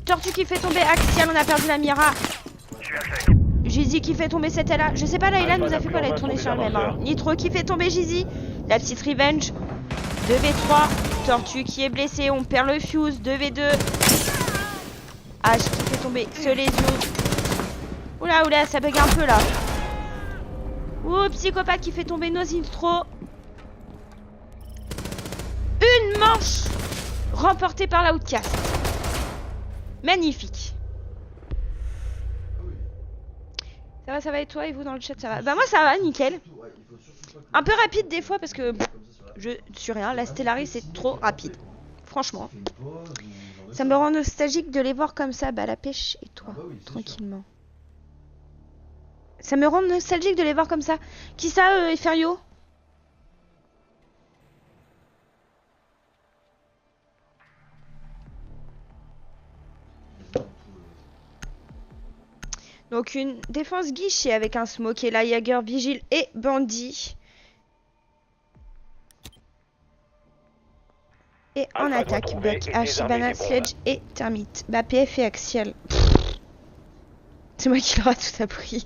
Speaker 1: Tortue qui fait tomber Axial, on a perdu la Mira. Gizy qui fait tomber cette Ella. Je sais pas, Layla nous a fait quoi? Elle est tournée sur le même. Hein. Nitro qui fait tomber Gizy. La petite Revenge. 2v3. Tortue qui est blessée. On perd le fuse. 2v2. H qui fait tomber ce lésio. Oula, oula, ça bug un peu là. Ouh, psychopathe qui fait tomber nos Nitro. Une manche remportée par la Outcast. Magnifique. Ça va et toi et vous dans le chat ça va? Bah moi ça va, nickel. Un peu rapide des fois parce que je suis rien, la Stellaris c'est trop rapide. Franchement. Ça me rend nostalgique de les voir comme ça, bah la pêche et toi, tranquillement. Ça me rend nostalgique de les voir comme ça. Qui ça, Eferio? Donc une défense guichet avec un smoke et la Jagger, Vigile et Bandit. Et en
Speaker 3: Alpha
Speaker 1: attaque,
Speaker 3: doit trouver
Speaker 1: Buck,
Speaker 3: et
Speaker 1: H,
Speaker 3: désarmer
Speaker 1: Ibana,
Speaker 3: les bombes.
Speaker 1: Sledge et Thermite. Bah PF et Axial. C'est moi qui l'aura tout appris.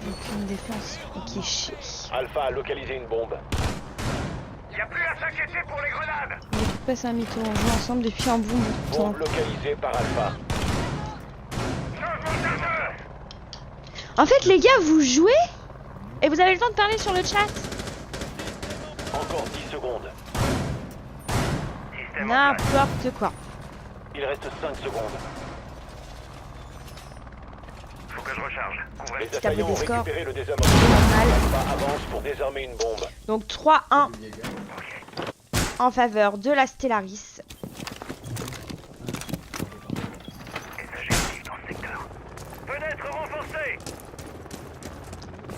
Speaker 1: Donc une défense guichet.
Speaker 3: Alpha a localisé une bombe. Y a plus à s'inquiéter pour les grenades.
Speaker 1: On est passé un mytho, on joue ensemble depuis un bon bout de temps.
Speaker 3: Bombe localisée par Alpha.
Speaker 1: En fait les gars, vous jouez et vous avez le temps de parler sur le chat.
Speaker 3: Encore 10 secondes.
Speaker 1: N'importe quoi.
Speaker 3: Il reste 5 secondes.
Speaker 5: Faut que je recharge.
Speaker 3: Les
Speaker 1: Petit tableau
Speaker 3: assaillants ont
Speaker 1: des scores.
Speaker 3: récupéré le désarmement.
Speaker 1: Normal.
Speaker 3: Alpha avance pour désarmer une bombe.
Speaker 1: Donc 3-1 en faveur de la Stellaris.
Speaker 3: Fenêtre renforcée.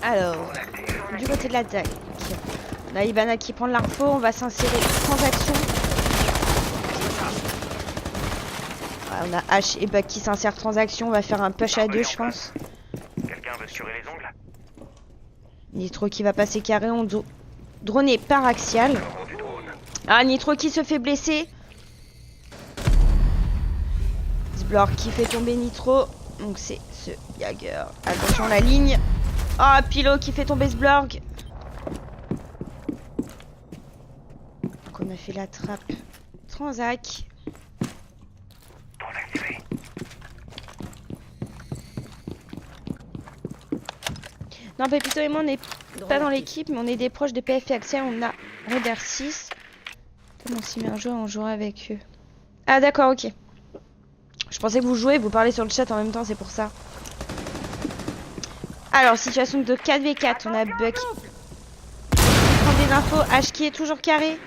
Speaker 1: Alors, du côté de l'attaque, on a Ibana qui prend de l'info, on va s'insérer transaction. On a H et Buck qui s'insèrent transaction, on va faire un push à 2 je pense.
Speaker 5: Quelqu'un veut se curer les ongles?
Speaker 1: Nitro qui va passer carré, on droné par Axial. Ah, Nitro qui se fait blesser. Zblorg qui fait tomber Nitro. Donc c'est ce Jagger. Attention la ligne. Ah, Pilo qui fait tomber Zblorg. Donc on a fait la trappe. Transac. Non, Pépito et moi on n'est pas dans l'équipe, mais on est des proches de PF et Axial. On a Raider 6. Comme on s'y met un jour, on jouera avec eux. Ah d'accord, ok. Je pensais que vous jouez, vous parlez sur le chat en même temps, c'est pour ça. Alors, situation de 4v4, on a Buck qui prend des infos, H qui est toujours carré,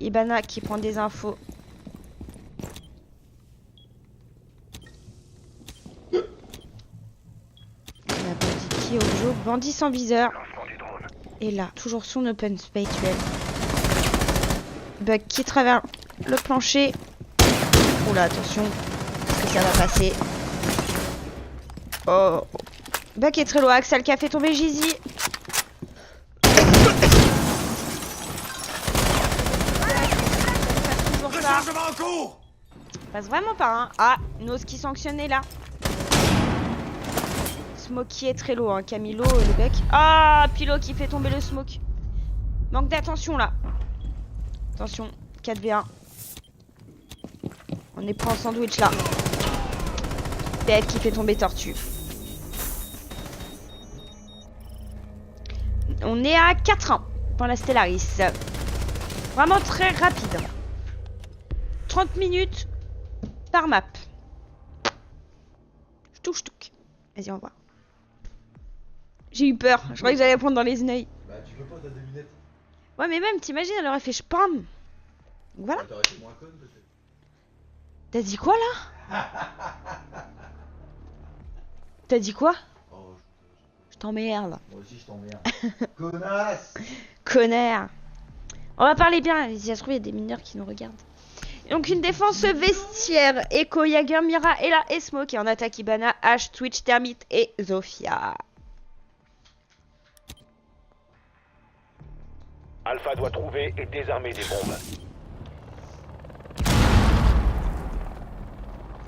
Speaker 1: Ibana qui prend des infos. On a Bandit qui est au jeu, Bandit sans viseur. Et là, toujours son open space duel. Buck qui traverse le plancher. Oula, attention. Est-ce que ça va passer? Oh. Buck est très loin. Axel qui a fait tomber Gizy.
Speaker 5: Rechargement en cours!
Speaker 1: Passe vraiment pas, hein. Ah, Nos qui sanctionné là. Smokey est très low, hein. Camilo, le bec. Ah, Pilo qui fait tomber le smoke. Manque d'attention là. Attention, 4v1. On est pas en sandwich là. Pet qui fait tomber Tortue. On est à 4-1 pour la Stellaris. Vraiment très rapide. 30 minutes par map. Ch'touk. Vas-y, on voit. J'ai eu peur. Je croyais que j'allais prendre dans les yeux.
Speaker 4: Bah, tu peux pas, t'as des lunettes.
Speaker 1: Ouais, mais même, t'imagines, elle aurait fait spam. Donc voilà.
Speaker 4: T'aurais été moins conne, peut-être.
Speaker 1: T'as dit quoi là? T'as dit quoi?
Speaker 4: Oh,
Speaker 1: Je t'emmerde.
Speaker 4: moi aussi, je t'emmerde. Connasse!
Speaker 1: Connard. On va parler bien. Si ça se trouve, il y a des mineurs qui nous regardent. Donc une défense vestiaire. Echo, Jagger, Mira, Ella et Smoke. Et en attaque Ibana, Ash, Twitch, Termite et Zofia.
Speaker 3: Alpha doit trouver et désarmer des bombes.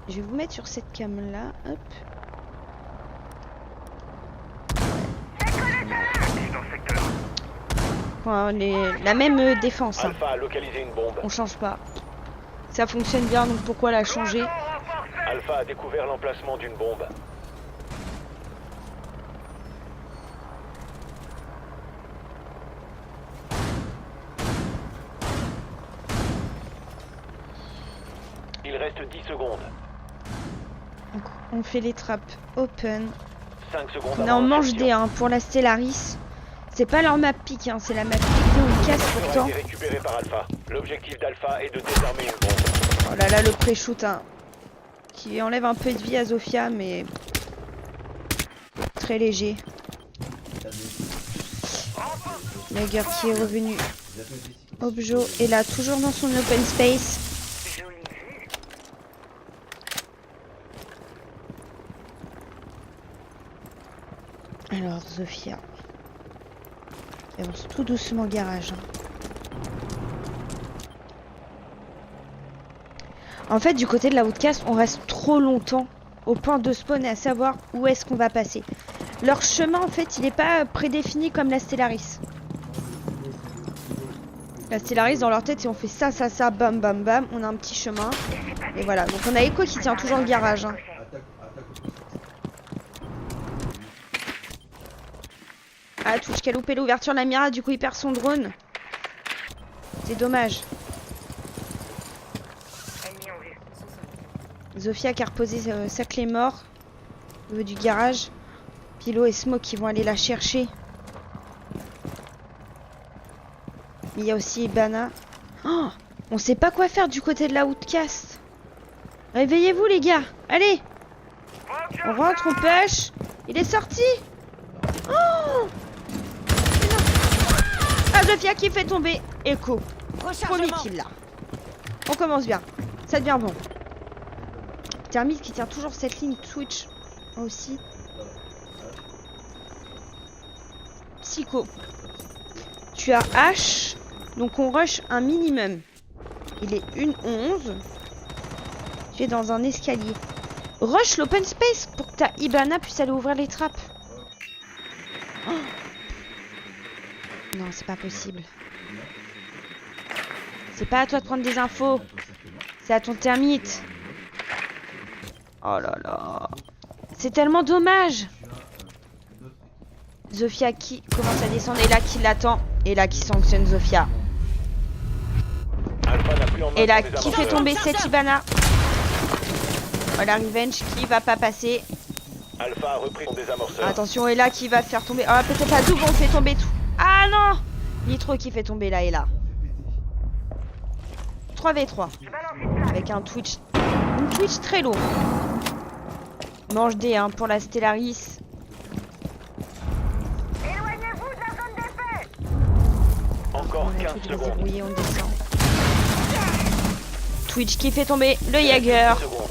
Speaker 1: Je vais vous mettre sur cette cam là. Hop.
Speaker 5: Dans le secteur.
Speaker 1: On est la même défense. Hein.
Speaker 3: Alpha a localisé une bombe.
Speaker 1: On change pas. Ça fonctionne bien, donc pourquoi la changer?
Speaker 3: Alpha a découvert l'emplacement d'une bombe. Il reste 10 secondes.
Speaker 1: Donc, on fait les trappes open.
Speaker 3: 5 secondes
Speaker 1: On est
Speaker 3: avant
Speaker 1: en manche
Speaker 3: l'insertion.
Speaker 1: D hein, pour la Stellaris. C'est pas leur map pique, hein, c'est la map pique où on casse
Speaker 3: Ça
Speaker 1: pourtant.
Speaker 3: a été récupéré par Alpha. L'objectif d'Alpha est de désarmer une bombe.
Speaker 1: Oh là là, le pré-shoot hein, qui enlève un peu de vie à Zofia, mais très léger. Jagger qui est revenu. Objo est là, toujours dans son open space.
Speaker 5: Jolie vue.
Speaker 1: Alors Zofia qui avance tout doucement au garage. Hein. En fait, du côté de la Outcast, on reste trop longtemps au point de spawn et à savoir où est-ce qu'on va passer. Leur chemin, en fait, il n'est pas prédéfini comme la Stellaris. La Stellaris, dans leur tête, si on fait ça, bam, bam, bam, on a un petit chemin. Et voilà, donc on a Echo qui tient toujours le garage. Hein. Ah, Twitch qui a loupé l'ouverture de la Mira, du coup il perd son drone. C'est dommage.
Speaker 5: Ennemi en vue.
Speaker 1: Zofia qui a reposé sa clé mort au niveau du garage. Pilo et Smoke qui vont aller la chercher. Il y a aussi Ibana. Oh, on sait pas quoi faire du côté de la Outcast. Réveillez-vous les gars. Allez. On rentre, on push. Il est sorti. Oh. Ah, Zofia qui fait tomber Echo. Premier kill là. On commence bien. Ça devient bon. Termite qui tient toujours cette ligne Twitch aussi. Psycho. Tu as H. Donc on rush un minimum. Il est 1-11. Tu es dans un escalier. Rush l'open space pour que ta Ibana puisse aller ouvrir les trappes. Oh. Non, c'est pas possible. C'est pas à toi de prendre des infos. C'est à ton termite. Oh là là. C'est tellement dommage. Zofia qui commence à descendre et là qui l'attend. Et là qui sanctionne Zofia.
Speaker 3: Alpha n'a plus en main
Speaker 1: Et là
Speaker 3: son
Speaker 1: qui fait
Speaker 3: désamorceur.
Speaker 1: tomber cette Ibana. Oh la revenge qui va pas passer.
Speaker 3: Alpha a repris son désamorceur.
Speaker 1: Attention, et là qui va faire tomber. Ah, peut-être à double on fait tomber tout. Ah non, Nitro qui fait tomber là et là. 3v3 avec un Twitch. Une Twitch très lourd. Manche D hein, pour la Stellaris.
Speaker 5: Éloignez-vous de la zone d'effet.
Speaker 3: Encore
Speaker 1: On a
Speaker 3: 15
Speaker 1: tout
Speaker 3: secondes.
Speaker 1: déverrouillé, on descend. Twitch qui fait tomber le Jagger.
Speaker 3: 10 secondes.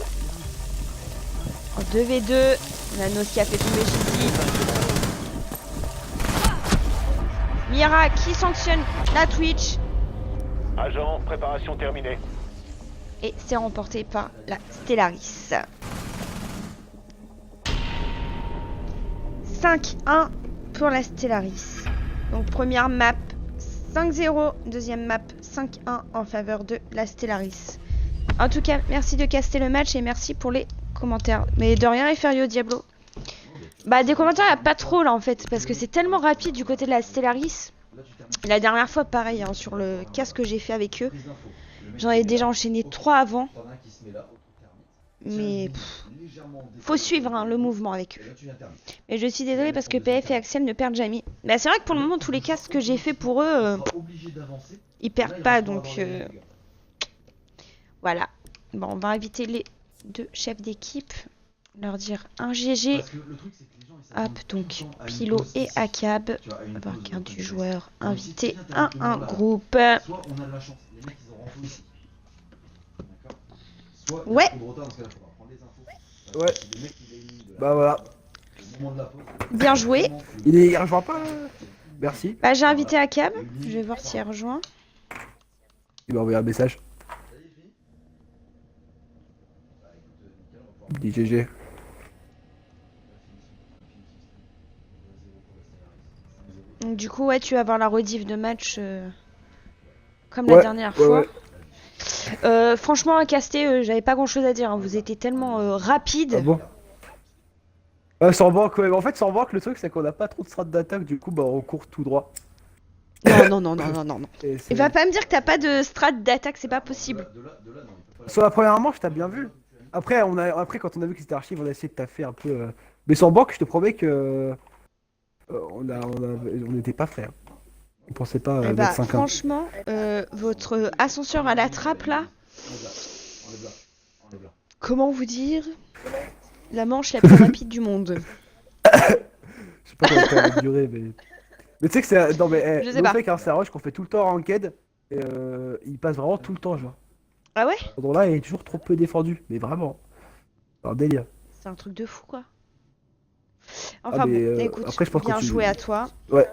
Speaker 1: En 2v2. Nanos qui a fait tomber Gigi. Mira qui sanctionne la Twitch.
Speaker 3: Agent, préparation terminée.
Speaker 1: Et c'est remporté par la Stellaris. 5-1 pour la Stellaris. Donc première map 5-0, deuxième map 5-1 en faveur de la Stellaris. En tout cas, merci de caster le match et merci pour les commentaires. Mais de rien, Eferio Diablo. Bah, des commentaires, y a pas trop là en fait. Parce que c'est tellement rapide du côté de la Stellaris. La dernière fois, pareil, hein, sur le casque que j'ai fait avec eux. J'en ai déjà enchaîné 3 avant. Mais faut suivre hein, le mouvement avec eux. Et je suis désolée parce que PF et Axel ne perdent jamais. Bah, c'est vrai que pour le moment, tous les casques que j'ai fait pour eux, ils perdent pas. Donc voilà. Bon, on va inviter les 2 chefs d'équipe. Leur dire un GG. Hop, donc Pilo et Akab. Avoir carte du joueur. Invité un groupe.
Speaker 4: Soit on a de la chance, les mecs ils ont renfou ici. D'accord. Soit il y a
Speaker 1: Ouais.
Speaker 4: trop de retard, parce que là faut prendre les infos.
Speaker 2: Ouais.
Speaker 4: Le mec il est mis de la-
Speaker 2: Bah voilà.
Speaker 4: au moment de la pause.
Speaker 1: Bien joué.
Speaker 2: Il rejoint pas Merci.
Speaker 1: Bah, j'ai invité Akab. Je vais voir s'il rejoint.
Speaker 2: Il m'a envoyé un message.
Speaker 4: Ça y est, fini. Bah écoute, nickel, on va pouvoir.
Speaker 2: Il dit GG.
Speaker 1: Donc, du coup, ouais, tu vas avoir la rediff de match comme la
Speaker 2: Ouais,
Speaker 1: dernière
Speaker 2: ouais,
Speaker 1: fois.
Speaker 2: ouais.
Speaker 1: Franchement, à caster, j'avais pas grand chose à dire. Hein. Vous étiez tellement rapide.
Speaker 2: Ah bon? Sans banque, ouais. Mais en fait, sans banque, le truc, c'est qu'on n'a pas trop de strat d'attaque, du coup, bah, on court tout droit.
Speaker 1: Non.
Speaker 2: Et
Speaker 1: Et va pas me dire que t'as pas de strat d'attaque, c'est pas possible.
Speaker 4: De là, non, il peut pas.
Speaker 2: Sur la première manche, t'as bien vu. Après, quand on a vu que c'était archive, on a essayé de taffer un peu. Mais sans banque, je te promets que. On n'était pas frères. On pensait pas
Speaker 1: Eh
Speaker 2: mettre
Speaker 1: bah,
Speaker 2: 5-1.
Speaker 1: franchement, votre ascenseur à la trappe là,
Speaker 4: Enlève là. Enlève là.
Speaker 1: comment vous dire? La manche la plus rapide du monde.
Speaker 2: Je sais pas combien de temps elle va durer, mais. Mais tu sais que c'est. Non, mais.
Speaker 1: Je sais pas.
Speaker 2: fait qu'un rush qu'on fait tout le temps en ranked, et il passe vraiment tout le temps, genre.
Speaker 1: Ah ouais?
Speaker 2: Pendant là, il est toujours trop peu défendu, mais vraiment. C'est un délire.
Speaker 1: C'est un truc de fou quoi. Enfin
Speaker 2: mais,
Speaker 1: bon, écoute,
Speaker 2: après, je pense que
Speaker 1: bien
Speaker 2: tu-
Speaker 1: joué à toi.
Speaker 2: Ouais,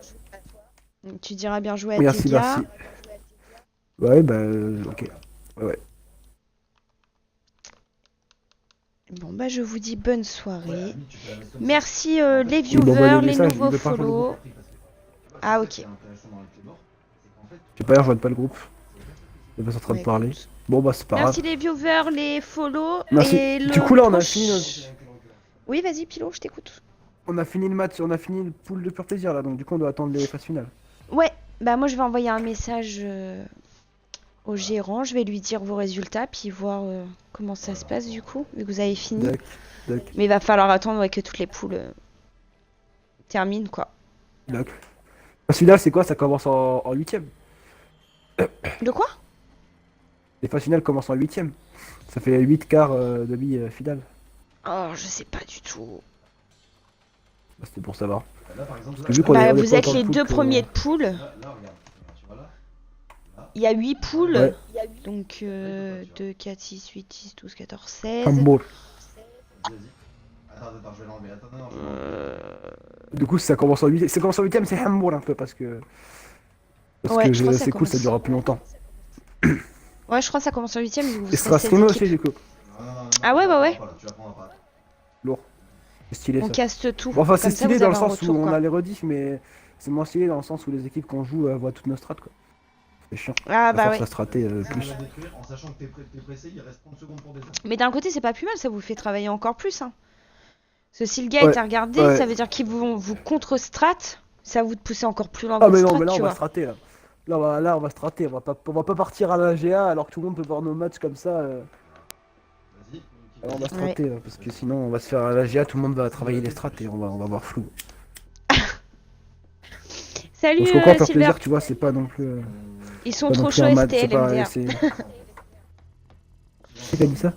Speaker 1: Tu diras bien joué à
Speaker 2: merci,
Speaker 1: tes gars.
Speaker 2: merci. Ouais, bah, ok.
Speaker 1: Bon bah je vous dis bonne soirée.
Speaker 4: Ouais, tu peux la mettre comme
Speaker 1: Merci les
Speaker 2: Il m'envoie
Speaker 1: viewers,
Speaker 2: des
Speaker 1: les
Speaker 2: messages,
Speaker 1: nouveaux
Speaker 2: il veut pas rejoindre le
Speaker 1: follow.
Speaker 4: ça. Parce que,
Speaker 1: Ah,
Speaker 4: c'est
Speaker 1: ok.
Speaker 4: ça qui est intéressant dans les clés morts, c'est qu'en fait,
Speaker 2: Je sais pas, je rejoins pas le groupe. Il est pas en train de
Speaker 1: Ouais,
Speaker 2: parler.
Speaker 1: écoute.
Speaker 2: Bon, bah, c'est pas grave.
Speaker 1: Merci les viewers, les follow.
Speaker 2: Merci.
Speaker 1: Et
Speaker 2: Du
Speaker 1: le
Speaker 2: coup, là, on a
Speaker 1: proche-
Speaker 2: fini notre-
Speaker 4: c'est avec le recul.
Speaker 1: Oui, vas-y Pilo, je t'écoute.
Speaker 2: On a fini le match, on a fini le pool de pur plaisir là, donc du coup on doit attendre les phases finales.
Speaker 1: Ouais, bah moi je vais envoyer un message au gérant, je vais lui dire vos résultats, puis voir comment ça se passe du coup, vu que vous avez fini.
Speaker 2: Dac,
Speaker 1: Mais il va falloir attendre ouais, que toutes les poules terminent quoi.
Speaker 2: dac. Phase finale, c'est quoi? Ça commence en 8ème.
Speaker 1: De quoi?
Speaker 2: Les phases finales commencent en 8ème. Ça fait 8 quarts, demi, finale.
Speaker 1: Oh, je sais pas du tout.
Speaker 2: Bah, c'était pour savoir.
Speaker 4: Là, par exemple,
Speaker 2: Parce que vu qu'on
Speaker 1: Bah,
Speaker 2: est- on est
Speaker 1: vous
Speaker 2: pas
Speaker 1: êtes
Speaker 2: autant de
Speaker 1: les
Speaker 2: poules
Speaker 1: deux
Speaker 2: que-
Speaker 1: premiers de poule.
Speaker 4: là, regarde. Tu vois là?
Speaker 1: Il y a 8 poules.
Speaker 2: Ouais.
Speaker 1: Donc 2, 4, 6, 8, 10, 12, 14, 16.
Speaker 2: Handball.
Speaker 4: Vas-y. Attends, je vais l'enlever. Attends, non, je vais l'enlever.
Speaker 2: Du coup, ça commence en 8ème. Ça commence en 8ème, c'est handball un peu parce que. Parce
Speaker 1: Ouais,
Speaker 2: que
Speaker 1: je crois que ça
Speaker 2: c'est cool, ça
Speaker 1: commence.
Speaker 2: durera plus longtemps.
Speaker 1: Ouais, je crois que ça commence en 8ème. Vous
Speaker 2: Et ça sera
Speaker 1: serez 16
Speaker 2: streamé
Speaker 1: équipes.
Speaker 2: aussi, du coup.
Speaker 4: Non,
Speaker 1: Ah ouais, bah ouais.
Speaker 4: Tu la prendras pas.
Speaker 2: Lourd. C'est stylé
Speaker 1: On
Speaker 2: ça.
Speaker 1: caste tout.
Speaker 2: Bon, enfin, c'est
Speaker 1: Comme ça,
Speaker 2: stylé
Speaker 1: vous
Speaker 2: dans le
Speaker 1: avez un
Speaker 2: sens
Speaker 1: retour,
Speaker 2: où on
Speaker 1: quoi.
Speaker 2: a les rediffs, mais c'est moins stylé dans le sens où les équipes qu'on joue voient toutes nos strats, quoi. C'est chiant.
Speaker 1: Ah
Speaker 2: À
Speaker 1: bah
Speaker 2: force
Speaker 1: ouais.
Speaker 2: à strater
Speaker 4: On
Speaker 2: plus.
Speaker 4: va détruire en sachant que t'es pressé, il reste 30 secondes pour détruire.
Speaker 1: Mais d'un côté, c'est pas plus mal, ça vous fait travailler encore plus. Hein. Parce que si le gars
Speaker 2: Ouais,
Speaker 1: est à regarder,
Speaker 2: ouais.
Speaker 1: ça veut dire qu'ils vont vous contre-strat. Ça va vous pousser encore plus loin
Speaker 2: Ah,
Speaker 1: votre
Speaker 2: mais non,
Speaker 1: strat,
Speaker 2: mais là, on
Speaker 1: tu
Speaker 2: va
Speaker 1: vois.
Speaker 2: strater, là. Là, on va strater. On va pas partir à la GA alors que tout le monde peut voir nos matchs comme ça.
Speaker 4: Vas-y.
Speaker 2: Alors, on va strater, là, parce que sinon, on va se faire à la GA, tout le monde va travailler les strats et on va voir flou.
Speaker 1: Salut
Speaker 2: Parce qu'au camp, faire
Speaker 1: Silver.
Speaker 2: plaisir, tu vois, c'est pas non plus.
Speaker 1: Ils sont
Speaker 2: pas non
Speaker 1: trop
Speaker 2: plus
Speaker 1: chauds
Speaker 2: un match,
Speaker 1: STL,
Speaker 2: c'est pas-
Speaker 1: MDR.
Speaker 2: c'est- Qui t'a dit ça?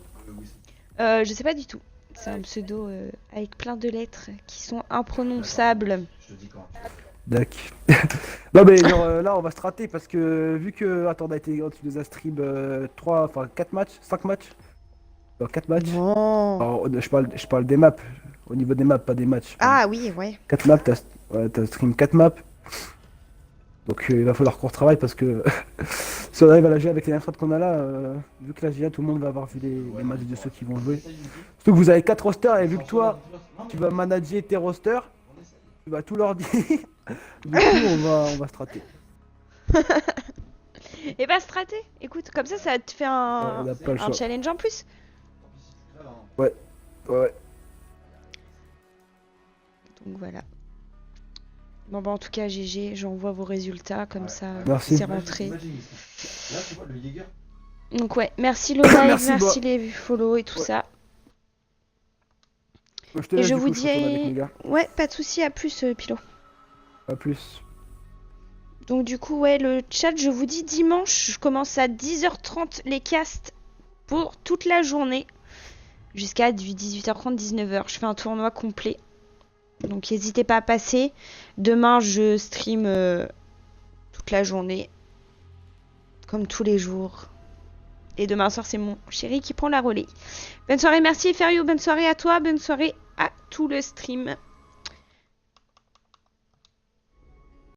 Speaker 1: Je sais pas du tout. C'est un pseudo avec plein de lettres qui sont imprononçables.
Speaker 4: Je te dis quand.
Speaker 2: Dac. Non mais genre, là on va strater parce que vu que attends on a été tu nous as stream 4 matchs, 5 matchs. 4 matchs.
Speaker 1: Non.
Speaker 2: Alors, je parle des maps, au niveau des maps, pas des matchs.
Speaker 1: Ah oui, ouais.
Speaker 2: 4 maps, t'as stream 4 maps. Donc il va falloir qu'on retravaille parce que si on arrive à la GA avec les infos qu'on a là, vu que la GA tout le monde va avoir vu les matchs de ceux qui vont jouer. Surtout que vous avez 4 rosters et vu que toi tu vas manager tes rosters, tu vas tout leur dire. Du coup on va strater.
Speaker 1: Et bah straté. Écoute, comme ça te fait
Speaker 2: On n'a pas le
Speaker 1: un
Speaker 2: choix.
Speaker 1: challenge en plus.
Speaker 2: Ouais.
Speaker 1: Donc voilà. Bon bah en tout cas GG, j'envoie vos résultats comme
Speaker 4: Ouais.
Speaker 1: ça
Speaker 2: Merci.
Speaker 1: c'est rentré.
Speaker 4: Imagine, là, tu vois, le Jaeger.
Speaker 1: Donc ouais, merci le live,
Speaker 2: Merci,
Speaker 1: merci
Speaker 2: Bois.
Speaker 1: les follow et tout
Speaker 2: Ouais.
Speaker 1: ça.
Speaker 2: Moi, je te
Speaker 1: Et
Speaker 2: laisse,
Speaker 1: je
Speaker 2: du
Speaker 1: vous
Speaker 2: coup, je retourne avec mes
Speaker 1: dis
Speaker 2: gars.
Speaker 1: ouais, pas de souci, à plus Pilo.
Speaker 2: À plus.
Speaker 1: Donc du coup ouais, le chat, je vous dis dimanche, je commence à 10h30 les casts pour toute la journée jusqu'à 18h30 19h. Je fais un tournoi complet. Donc n'hésitez pas à passer. Demain, je stream toute la journée comme tous les jours. Et demain soir, c'est mon chéri qui prend la relais. Bonne soirée, merci Ferio, bonne soirée à toi, bonne soirée à tout le stream.